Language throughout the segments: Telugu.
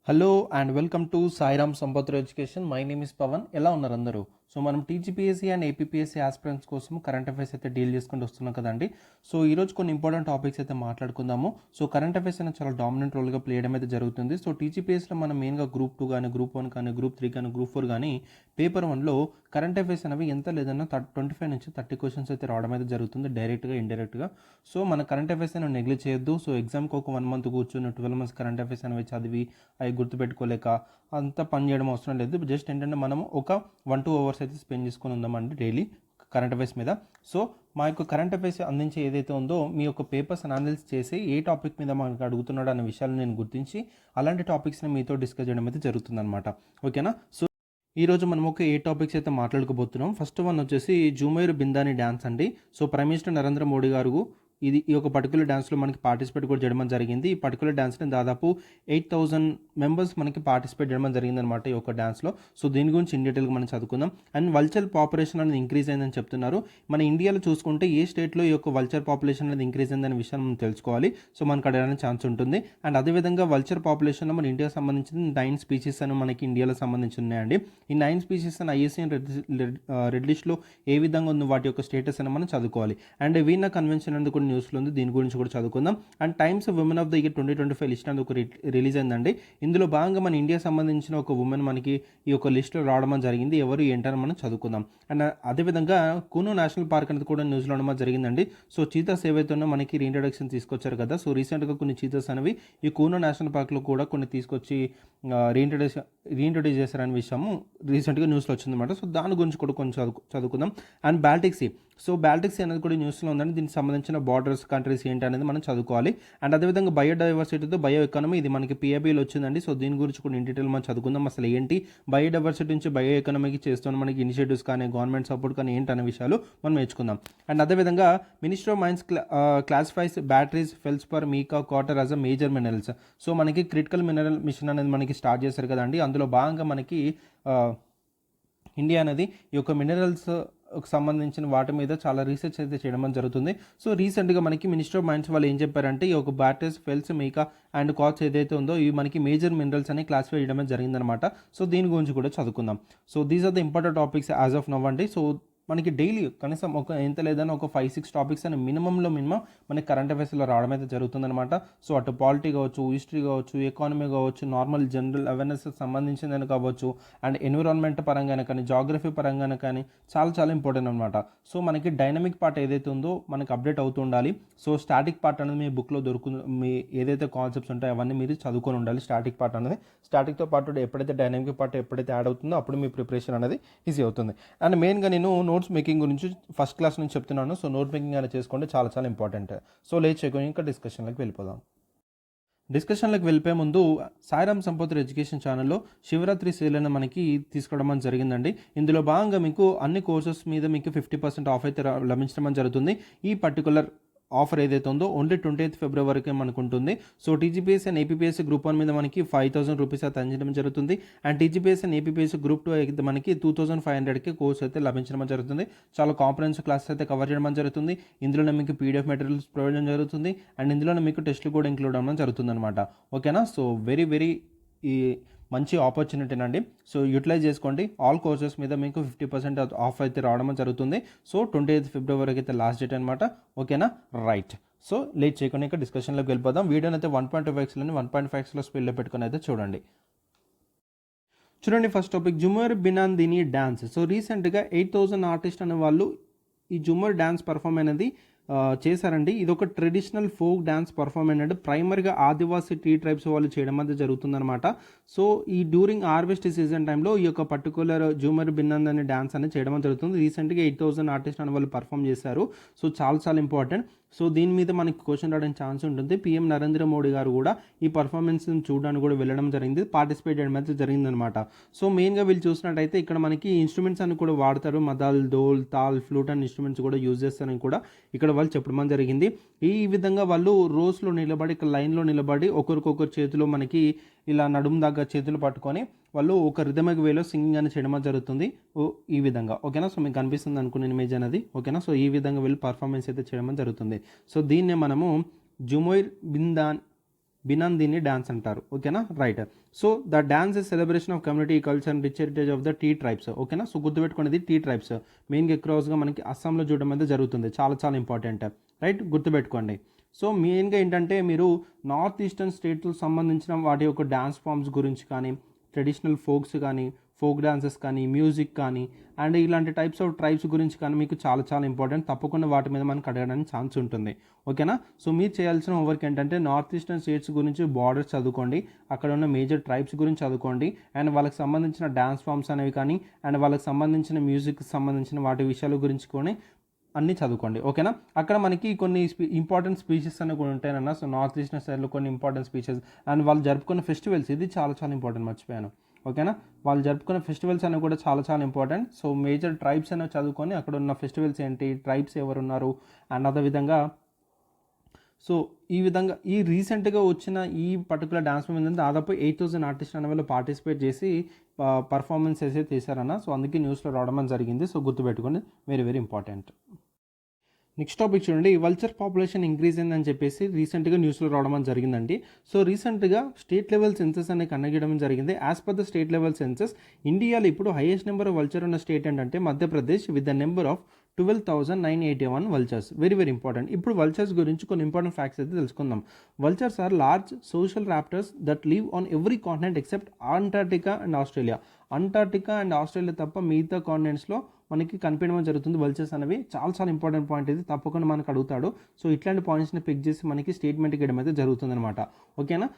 Hello and welcome to Sairam Sampatra education. My name is Pavan. ఎలా ఉన్నారు అందరూ? సో మనం టీజీపీఎస్సీ అండ్ ఏపీపీఎస్సీ ఆస్పిరెంట్స్ కోసం కరెంట్ అఫైర్స్ అయితే డీల్ చేసుకుంటూ వస్తున్నాం కదండి. సో ఈరోజు కొన్ని ఇంపార్టెంట్ టాపిక్స్ అయితే మాట్లాడుకుందాము. సో కరెంట్ అఫైర్స్ అనేది చాలా డామినెంట్ రోల్గా ప్లే చేయడం అయితే జరుగుతుంది. సో టీజీపీఎస్సీలో మనం మెయిన్గా గ్రూప్ 2 కానీ, గ్రూప్ 1 కానీ, గ్రూప్ 3 కానీ, గ్రూప్ 4 కానీ పేపర్ 1లో కరెంట్ అఫైర్స్ అనేవి ఎంత లేదన్నా 25 నుంచి 30 క్వశ్చన్స్ అయితే రావడం అయితే జరుగుతుంది, డైరెక్ట్గా ఇండైరెక్ట్గా. సో మన కరెంట్ అఫైర్స్ అనేవి నెగ్లెక్ట్ చేయొద్దు. సో ఎగ్జామ్కి ఒక 1 మంత్ కూర్చొని 12 మంత్స్ కరెంట్ అఫైర్స్ అనేవి చదివి అవి గుర్తుపెట్టుకోలేక అంత పని చేయడం అవసరం లేదు. జస్ట్ ఏంటంటే మనం ఒక 1-2 అవర్స్ అయితే స్పెండ్ చేసుకొని ఉందామండి డైలీ కరెంట్ అఫైర్స్ మీద. సో మా యొక్క కరెంట్ అఫైర్స్ అందించే ఏదైతే ఉందో మీ యొక్క పేపర్స్ అనాలిసిస్ చేసి ఏ టాపిక్ మీద మనకు అడుగుతున్నాడు అనే విషయాలు నేను గుర్తించి అలాంటి టాపిక్స్ని మీతో డిస్కస్ చేయడం అయితే జరుగుతుందన్నమాట. ఓకేనా? సో ఈరోజు మనం ఒక 8 టాపిక్స్ అయితే మాట్లాడుకోబోతున్నాం. ఫస్ట్ వన్ వచ్చేసి జూమైర్ బిందానీ డ్యాన్స్ అండి. So prime minister Narendra Modi గారు ఈ యొక్క పర్టికులర్ డ్యాన్స్లో మనకి పార్టిసిపేట్ కూడా చేయడం జరిగింది. ఈ పర్టికులర్ డ్యాన్స్ని దాదాపు 8,000 మెంబర్స్ మనకి పార్టిసిపేట్ చేయడం జరిగింది అనమాట ఈ యొక్క డ్యాన్స్లో. సో దీని గురించి ఇన్ డీటెయిల్గా మనం చదువుకుందాం. అండ్ వల్చర్ పాపులేషన్ అనేది ఇంక్రీజ్ అయిందని చెప్తున్నారు. మన ఇండియాలో చూసుకుంటే ఏ స్టేట్లో ఈ యొక్క వల్చర్ పాపులేషన్ అనేది ఇంక్రీజ్ అయిందనే విషయాన్ని మనం తెలుసుకోవాలి. సో మనకు అడగడానికి ఛాన్స్ ఉంటుంది. అండ్ అదేవిధంగా వల్చర్ పాపులేషన్లో మన ఇండియాకి సంబంధించిన 9 స్పీషీస్ అని మనకి ఇండియాలో సంబంధించి ఉన్నాయండి. ఈ 9 స్పీషీస్ అని ఐఎస్ఐ రెడ్ లిస్ట్లో ఏ విధంగా ఉంది వాటి యొక్క స్టేటస్ అని మనం చదువుకోవాలి. అండ్ వీనా కన్వెన్షన్ అనేది కూడా న్యూస్లో ఉంది, దీని గురించి కూడా చదువుకుందాం. And times women of the year 2025 list అనేది ఒక రిలీజ్ అయిందండి. ఇందులో భాగంగా మన ఇండియా సంబంధించిన ఒక ఉమెన్ మనకి ఈ యొక్క లిస్ట్లో రావడం జరిగింది. ఎవరు ఏంటని మనం చదువుకుందాం. అండ్ అదేవిధంగా కూనో నేషనల్ పార్క్ అనేది కూడా న్యూస్లో ఉండడం జరిగిందండి. సో చీతాస్ ఏవైతే ఉన్నా మనకి రీఇంట్రడక్షన్ తీసుకొచ్చారు కదా. సో రీసెంట్గా కొన్ని చీతాస్ అనేవి ఈ కూనో నేషనల్ పార్క్లో కూడా కొన్ని తీసుకొచ్చి రీఇంట్రడ్యూస్ చేశారనే విషయము రీసెంట్గా న్యూస్లో వచ్చిందన్నమాట. సో దాని గురించి కూడా కొంచెం చదువుకుందాం. And Baltic sea, so Baltic sea అనేది కూడా న్యూస్లో ఉందండి. దీనికి సంబంధించిన బార్డర్స్ కంట్రీస్ ఏంటి అనేది మనం చదువుకోవాలి. అండ్ అదేవిధంగా బయోడైవర్సిటీతో బయో ఎకానమీ, ఇది మనకి పిఐబిలో వచ్చిందండి. సో దీని గురించి కూడా ఇన్ డీటెయిల్ మనం చదువుకుందాం. అసలు ఏంటి బయోడైవర్సిటీ నుంచి బయో ఎకానమీకి చేస్తున్న మనకి ఇనిషియేటివ్స్ కానీ గవర్నమెంట్ సపోర్ట్ కానీ ఏంటి అనే విషయాలు మనం నేర్చుకుందాం. అండ్ అదేవిధంగా ministry of mines classifies barytes felspar mica quartz as a major minerals. So మనకి క్రిటికల్ మినరల్ మిషన్ అనేది మనకి స్టార్ట్ చేశారు కదండి. అందులో భాగంగా మనకి ఇండియా అనేది ఈ యొక్క మినరల్స్ సంబంధించిన వాటి మీద చాలా రీసెర్చ్ అయితే చేయడం జరుగుతుంది. సో రీసెంట్గా మనకి మినిస్టర్ ఆఫ్ మైన్స్ వాళ్ళు ఏం చెప్పారంటే ఈ యొక్క బ్యాటరీస్ ఫెల్స్ మీకా అండ్ కాట్స్ ఏదైతే ఉందో ఇవి మనకి మేజర్ మినరల్స్ అని క్లాసిఫై చేయడం జరిగిందనమాట. సో దీని గురించి కూడా చదువుకుందాం. So these are the important topics as of now అండి. సో మనకి డైలీ కనీసం ఎంత లేదన్నా ఒక 5-6 టాపిక్స్ అని మినిమం మనకి కరెంట్ అఫైర్స్లో రావడం అయితే జరుగుతుందన్నమాట. సో అటు పాలిటీ కావచ్చు, హిస్టరీ కావచ్చు, ఎకానమీ కావచ్చు, నార్మల్ జనరల్ అవేర్నెస్ సంబంధించిందని కావచ్చు, అండ్ ఎన్విరాన్మెంట్ పరంగానే కానీ జాగ్రఫీ పరంగానే కానీ చాలా ఇంపార్టెంట్ అనమాట. సో మనకి డైనమిక్ పార్ట్ ఏదైతే ఉందో మనకి అప్డేట్ అవుతూ ఉండాలి. సో స్టాటిక్ పార్ట్ అనేది మీ బుక్లో మీ ఏదైతే కాన్సెప్ట్స్ ఉంటాయో అవన్నీ మీరు చదువుకొని ఉండాలి. స్టాటిక్ పార్ట్ అనేది స్టాటిక్తో పాటు ఎప్పుడైతే డైనమిక్ పార్ట్ ఎప్పుడైతే యాడ్ అవుతుందో అప్పుడు మీ ప్రిపరేషన్ అనేది ఈజీ అవుతుంది. అండ్ మెయిన్గా నేను నోట్స్ మేకింగ్ గురించి ఫస్ట్ క్లాస్ నుంచి చెప్తున్నాను. సో నోట్ మేకింగ్ అనేది చేసుకోండి, చాలా ఇంపార్టెంట్. సో లేట్ చేయకుండా ఇంకా డిస్కషన్లోకి వెళ్ళిపోదాం. డిస్కషన్లోకి వెళ్ళిపోయే ముందు సాయిరామ్ సంపత్ర ఎడ్యుకేషన్ ఛానల్లో శివరాత్రి సేల్ అని మనకి తీసుకోవడం జరిగిందండి. ఇందులో భాగంగా మీకు అన్ని కోర్సెస్ మీద మీకు 50% ఆఫ్ అయితే లభించడం జరుగుతుంది. ఈ పర్టికులర్ ఆఫర్ ఏదైతే ఉందో ఓన్లీ 28th ఫిబ్రవరి వరకే మనకు ఉంటుంది. So TGPSC and APPSC group 1 మీద మనకి 5,000 రూపీస్ అయితే అందించడం జరుగుతుంది. And TGPSC and APPSC group 2 అయితే మనకి 2,500కి కోర్స్ అయితే లభించడం జరుగుతుంది. చాలా కాంప్రహెన్సివ్ క్లాసెస్ అయితే కవర్ చేయడం జరుగుతుంది. ఇందులోనే మీకు పీడిఎఫ్ మెటీరియల్స్ ప్రొవైడ్ చేయడం జరుగుతుంది. అండ్ ఇందులోనే మీకు టెస్ట్లు కూడా ఇంక్లూడ్ అవ్వడం జరుగుతుంది అనమాట. ఓకేనా? సో వెరీ ఈ మంచి ఆపర్చునిటీ అండి. సో యూటిలైజ్ చేసుకోండి. ఆల్ కోర్సెస్ మీద మీకు 50% ఆఫ్ అయితే రావడం జరుగుతుంది. సో 28th ఫిబ్రవరి వరకు అయితే లాస్ట్ డేట్ అనమాట. ఓకేనా? రైట్. సో లేట్ చేయకుండా ఇంకా డిస్కషన్లోకి వెళ్ళిపోదాం. వీడియోని అయితే 1.2xలోని 1.5xలో స్పీడ్లో పెట్టుకుని అయితే చూడండి. First topic Jhumoir Binandini dance. So రీసెంట్గా 8,000 ఆర్టిస్ట్ అనే వాళ్ళు ఈ జుమర్ డ్యాన్స్ పర్ఫామ్ అనేది చేశారండి. ఇది ఒక ట్రెడిషనల్ ఫోక్ డ్యాన్స్ పర్ఫార్మెన్స్ అంటే ప్రైమరీగా ఆదివాసీ ట్రైబ్స్ వాళ్ళు చేయడం అయితే జరుగుతుందన్నమాట. సో ఈ డ్యూరింగ్ హార్వెస్ట్ సీజన్ టైంలో ఈ యొక్క పర్టికులర్ జూమర్ బినంద్ అనే డ్యాన్స్ అనేది చేయడం జరుగుతుంది. రీసెంట్గా 8,000 ఆర్టిస్ట్ అని వాళ్ళు పర్ఫామ్ చేశారు. సో చాలా ఇంపార్టెంట్. సో దీని మీద మనకి క్వశ్చన్ రావడానికి ఛాన్స్ ఉంటుంది. పీఎం నరేంద్ర మోడీ గారు కూడా ఈ పర్ఫార్మెన్స్ని చూడడానికి కూడా వెళ్ళడం జరిగింది, పార్టిసిపేట్ చేయడం అయితే జరిగిందనమాట. సో మెయిన్గా వీళ్ళు చూసినట్టయితే ఇక్కడ మనకి ఇన్స్ట్రుమెంట్స్ అని కూడా వాడతారు. మదాల్, డోల్, తాల్, ఫ్లూట్ అనే ఇన్స్ట్రుమెంట్స్ కూడా యూజ్ చేస్తారని కూడా ఇక్కడ వాళ్ళు చెప్పడం జరిగింది. ఈ విధంగా వాళ్ళు రోస్లో నిలబడి ఇక్కడ లైన్లో నిలబడి ఒకరికొకరు చేతిలో మనకి ఇలా నడుము దగ్గర చేతులు పట్టుకొని వాళ్ళు ఒక రిథమిక్ వేలో సింగింగ్ అని చేయడం జరుగుతుంది ఈ విధంగా. ఓకేనా? సో మీకు కనిపిస్తుంది అనుకునే ఇమేజ్ అనేది. ఓకేనా? సో ఈ విధంగా వీళ్ళు పర్ఫార్మెన్స్ అయితే చేయడం జరుగుతుంది. సో దీన్నే మనము జుమైర్ బినందిని డ్యాన్స్ అంటారు. ఓకేనా, right. So the dance is celebration of community culture and rich heritage of the tea tribes. ఓకేనా, సో గుర్తుపెట్టుకునేది టీ ట్రైబ్స్ మెయిన్గా క్రాస్గా మనకి అస్సాంలో చూడడం అయితే జరుగుతుంది. చాలా చాలా ఇంపార్టెంట్, రైట్, గుర్తుపెట్టుకోండి. సో మెయిన్గా ఏంటంటే మీరు నార్త్ ఈస్టర్న్ స్టేట్లకు సంబంధించిన వాటి యొక్క డ్యాన్స్ ఫామ్స్ గురించి కానీ, ట్రెడిషనల్ ఫోక్స్ కానీ, ఫోక్ డాన్సెస్ కానీ, మ్యూజిక్ కానీ, అండ్ ఇలాంటి టైప్స్ ఆఫ్ ట్రైబ్స్ గురించి కానీ మీకు చాలా చాలా ఇంపార్టెంట్. తప్పకుండా వాటి మీద మనకు అడగడానికి ఛాన్స్ ఉంటుంది. ఓకేనా, సో మీరు చేయాల్సిన హోంవర్క్ ఏంటంటే నార్త్ ఈస్టర్న్ స్టేట్స్ గురించి బార్డర్స్ చదువుకోండి, అక్కడ ఉన్న మేజర్ ట్రైబ్స్ గురించి చదువుకోండి, అండ్ వాళ్ళకి సంబంధించిన డ్యాన్స్ ఫామ్స్ అనేవి కానీ, అండ్ వాళ్ళకి సంబంధించిన మ్యూజిక్కి సంబంధించిన వాటి విషయాల గురించి కూడా అన్నీ చదువుకోండి. ఓకేనా, అక్కడ మనకి కొన్ని ఇంపార్టెంట్ స్పీచెస్ అనేవి కూడా ఉంటాయన్న. సో నార్త్ ఈస్టర్న్ సైడ్లో కొన్ని ఇంపార్టెంట్ స్పీచెస్ అండ్ వాళ్ళు జరుపుకున్న ఫెస్టివల్స్, ఇది చాలా చాలా ఇంపార్టెంట్, మర్చిపోయాను. ఓకేనా, వాళ్ళు జరుపుకునే ఫెస్టివల్స్ అనేవి కూడా చాలా చాలా ఇంపార్టెంట్. సో మేజర్ ట్రైబ్స్ అనేవి చదువుకొని అక్కడ ఉన్న ఫెస్టివల్స్ ఏంటి, ట్రైబ్స్ ఎవరున్నారు, అండ్ అదేవిధంగా సో ఈ విధంగా ఈ రీసెంట్గా వచ్చిన ఈ పర్టికులర్ డాన్స్ ఫామ్ ఏంటంటే దాదాపు 8,000 ఆర్టిస్ట్ అనే వాళ్ళు పార్టిసిపేట్ చేసి పర్ఫార్మెన్స్ అయితే చేశారన్న. సో అందుకే న్యూస్లో రావడం జరిగింది. సో గుర్తుపెట్టుకోండి, very very important. Next topic చూడండి, వల్చర్ పాపులేషన్ ఇంక్రీజ్ అయిందని చెప్పేసి రీసెంట్గా న్యూస్లో రావడం జరిగిందండి. సో రీసెంట్గా స్టేట్ లెవెల్ సెన్సెస్ అనేది కండక్ట్ చేయడం జరిగింది. As per the state level census ఇండియాలో ఇప్పుడు హైయెస్ట్ నెంబర్ ఆఫ్ వల్చర్ ఉన్న స్టేట్ ఏంటంటే Madhya Pradesh with the number of 12,981 vultures. Very very important. ఇప్పుడు వల్చర్స్ గురించి కొన్ని ఇంపార్టెంట్ ఫ్యాక్ట్స్ అయితే తెలుసుకుందాం. Vultures are large social raptors that live on every continent except Antarctica and Australia. Antarctica and Australia తప్ప మిగతా కాంటినెంట్స్లో మనకి కనిపించడం జరుగుతుంది వల్చర్స్ అనేవి. చాలా చాలా ఇంపార్టెంట్ పాయింట్ ఇది, తప్పకుండా మనకు అడుగుతాడు. సో ఇట్లాంటి పాయింట్స్ని పిక్ చేసి మనకి స్టేట్మెంట్ ఇవ్వడం అయితే జరుగుతుంది అనమాట. ఓకేనా,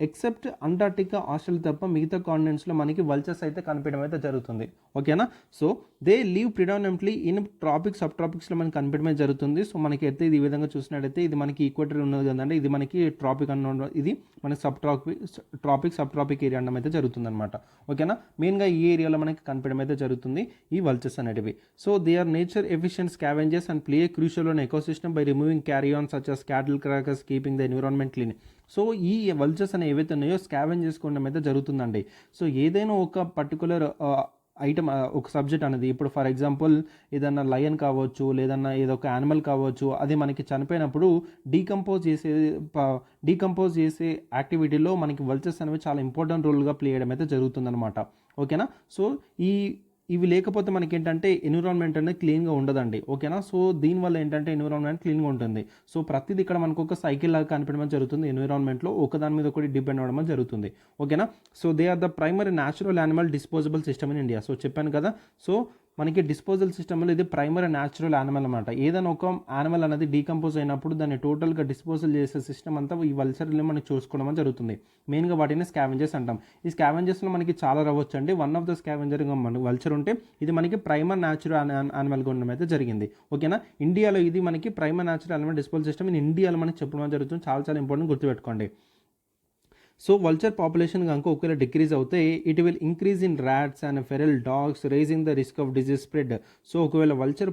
ఎక్సెప్ట్ అంటార్టికా, ఆస్ట్రేలియా తప్ప మిగతా కాంటినెంట్స్లో మనకి వల్చర్స్ అయితే కనిపించడం అయితే జరుగుతుంది. ఓకేనా, so they live predominantly in tropic, sub ట్రాపిక్స్లో మనకి కనిపించడం జరుగుతుంది. సో మనకి అయితే ఇది ఈ విధంగా చూసినట్టయితే ఇది మనకి ఈక్వేటర్ ఉన్నది కదండి, ఇది మనకి ట్రాపిక్ అన్న, ఇది మనకి సబ్ ట్రాపిక్ ఏరియా అనడం అయితే జరుగుతుంది అనమాట. ఓకేనా, మెయిన్గా ఈ ఏరియాలో మనకి కనిపించడం అయితే జరుగుతుంది ఈ వల్చర్స్ అనేటివి. So they are nature efficient scavengers and play crucial on ecosystem by removing carrion such as cattle crackers keeping the environment clean. So ఈ వల్చర్స్ అనేవి ఏవైతే ఉన్నాయో స్కావెంజ్ చేసుకోవడం అయితే జరుగుతుందండి. సో ఏదైనా ఒక పర్టికులర్ ఐటమ్, ఒక సబ్జెక్ట్ అనేది, ఇప్పుడు ఫర్ ఎగ్జాంపుల్ ఏదన్నా లయన్ కావచ్చు, లేదన్నా ఏదో ఒక యానిమల్ కావచ్చు, అది మనకి చనిపోయినప్పుడు డీకంపోజ్ చేసే యాక్టివిటీలో మనకి వల్చర్స్ అనేవి చాలా ఇంపార్టెంట్ రోల్గా ప్లే చేయడం అయితే జరుగుతుందన్నమాట. ఓకేనా, సో ఇవి లేకపోతే మనకి ఏంటంటే ఎన్విరాన్మెంట్ అనేది క్లీన్గా ఉండదండి. ఓకేనా, సో దీనివల్ల ఏంటంటే ఎన్విరాన్మెంట్ క్లీన్గా ఉంటుంది. సో ప్రతిదీ ఇక్కడ మనకు ఒక సైకిల్ లాగా కనిపించడం జరుగుతుంది. ఎన్విరాన్మెంట్లో ఒకదాని మీద ఒకటి డిపెండ్ అవ్వడం జరుగుతుంది. ఓకేనా, so they are the primary natural animal disposable system in India. So చెప్పాను కదా, సో మనకి డిస్పోజల్ సిస్టంలో ఇది ప్రైమరీ న్యాచురల్ యానిమల్ అనమాట. ఏదైనా ఒక యానిమల్ అనేది డీకంపోజ్ అయినప్పుడు దాన్ని టోటల్గా డిస్పోజల్ చేసే సిస్టమ్ అంతా ఈ వల్చర్ని మనకి చూసుకోవడం జరుగుతుంది. మెయిన్గా వాటిని స్కావెంజర్స్ అంటాం. ఈ స్కావెంజర్స్లో మనకి చాలా రావచ్చు అండి. వన్ ఆఫ్ ద స్కావెంజర్ మనకి వల్చర్ ఉంటే ఇది మనకి ప్రైమర్ న్యాచురల్ యానిమల్గా ఉండడం అయితే జరిగింది. ఓకేనా, ఇండియాలో ఇది మనకి primer natural animal disposal system in ఇండియాలో మనకి చెప్పడం జరుగుతుంది. చాలా చాలా ఇంపార్టెంట్, గుర్తుపెట్టుకోండి. సో వల్చర్ పాపులేషన్ కనుక ఒకవేళ డిక్రీజ్ అవుతే it will increase in rats and feral dogs raising the risk of disease spread. So ఒకవేళ వల్చర్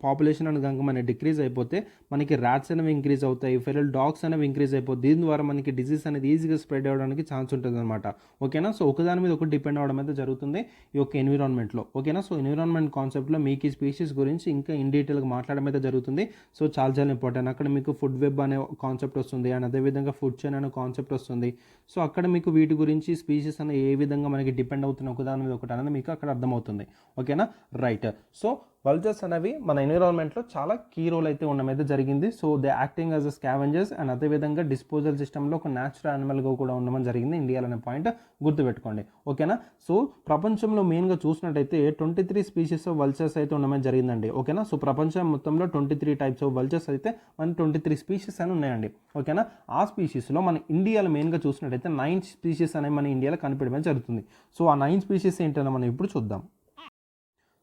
పాపులేషన్ అని కనుక మనకి డిక్రీజ్ అయిపోతే మనకి ర్యాట్స్ అనేవి ఇంక్రీజ్ అవుతాయి, ఫెరల్ డాగ్స్ అనేవి ఇంక్రీజ్ అయిపోతాయి. దీని ద్వారా మనకి డిజీజ్ అనేది ఈజీగా స్ప్రెడ్ అవ్వడానికి ఛాన్స్ ఉంటుంది అనమాట. ఓకేనా, సో ఒకదాని మీద ఒకటి డిపెండ్ అవ్వడం అయితే జరుగుతుంది ఈ యొక్క ఎన్విరాన్మెంట్లో. ఓకేనా, సో ఎన్విరాన్మెంట్ కాన్సెప్ట్లో మీకు ఈ స్పీషీస్ గురించి ఇంకా ఇన్ డీటెయిల్గా మాట్లాడడం అయితే జరుగుతుంది. సో చాలా చాలా ఇంపార్టెంట్. అక్కడ మీకు ఫుడ్ వెబ్ అనే కాన్సెప్ట్ వస్తుంది, అండ్ అదేవిధంగా ఫుడ్ చైన్ అనే కాన్సెప్ట్ వస్తుంది. సో అక్కడ మీకు వీటి గురించి స్పీషీస్ అనే ఏ విధంగా మనకి డిపెండ్ అవుతున్న ఒకదాని మీద ఒకటి అనేది మీకు అక్కడ అర్థమవుతుంది. ఓకేనా, రైట్. సో వల్చర్స్ అనేవి మన ఎన్విరాన్మెంట్లో చాలా కీ రోల్ అయితే ఉండడం అయితే జరిగింది. So they acting as a scavengers and అదేవిధంగా డిస్పోజల్ సిస్టంలో ఒక న్యాచురల్ యానిమల్గా కూడా ఉండడం జరిగింది ఇండియాలో అనే పాయింట్ గుర్తుపెట్టుకోండి. ఓకేనా, సో ప్రపంచంలో మెయిన్గా చూసినట్టయితే 23 స్పీషీస్ ఆఫ్ వల్చర్స్ అయితే ఉండడం జరిగిందండి. ఓకేనా, సో ప్రపంచం మొత్తంలో 23 టైప్స్ ఆఫ్ వల్చర్స్ అయితే మన 23 స్పీషీస్ అని ఉన్నాయండి. ఓకేనా, ఆ స్పీషీస్లో మన ఇండియాలో మెయిన్గా చూసినట్టయితే 9 స్పీషీస్ అనేవి మన ఇండియాలో కనిపించడం జరుగుతుంది. సో ఆ 9 స్పీషీస్ ఏంటో మనం ఇప్పుడు చూద్దాం.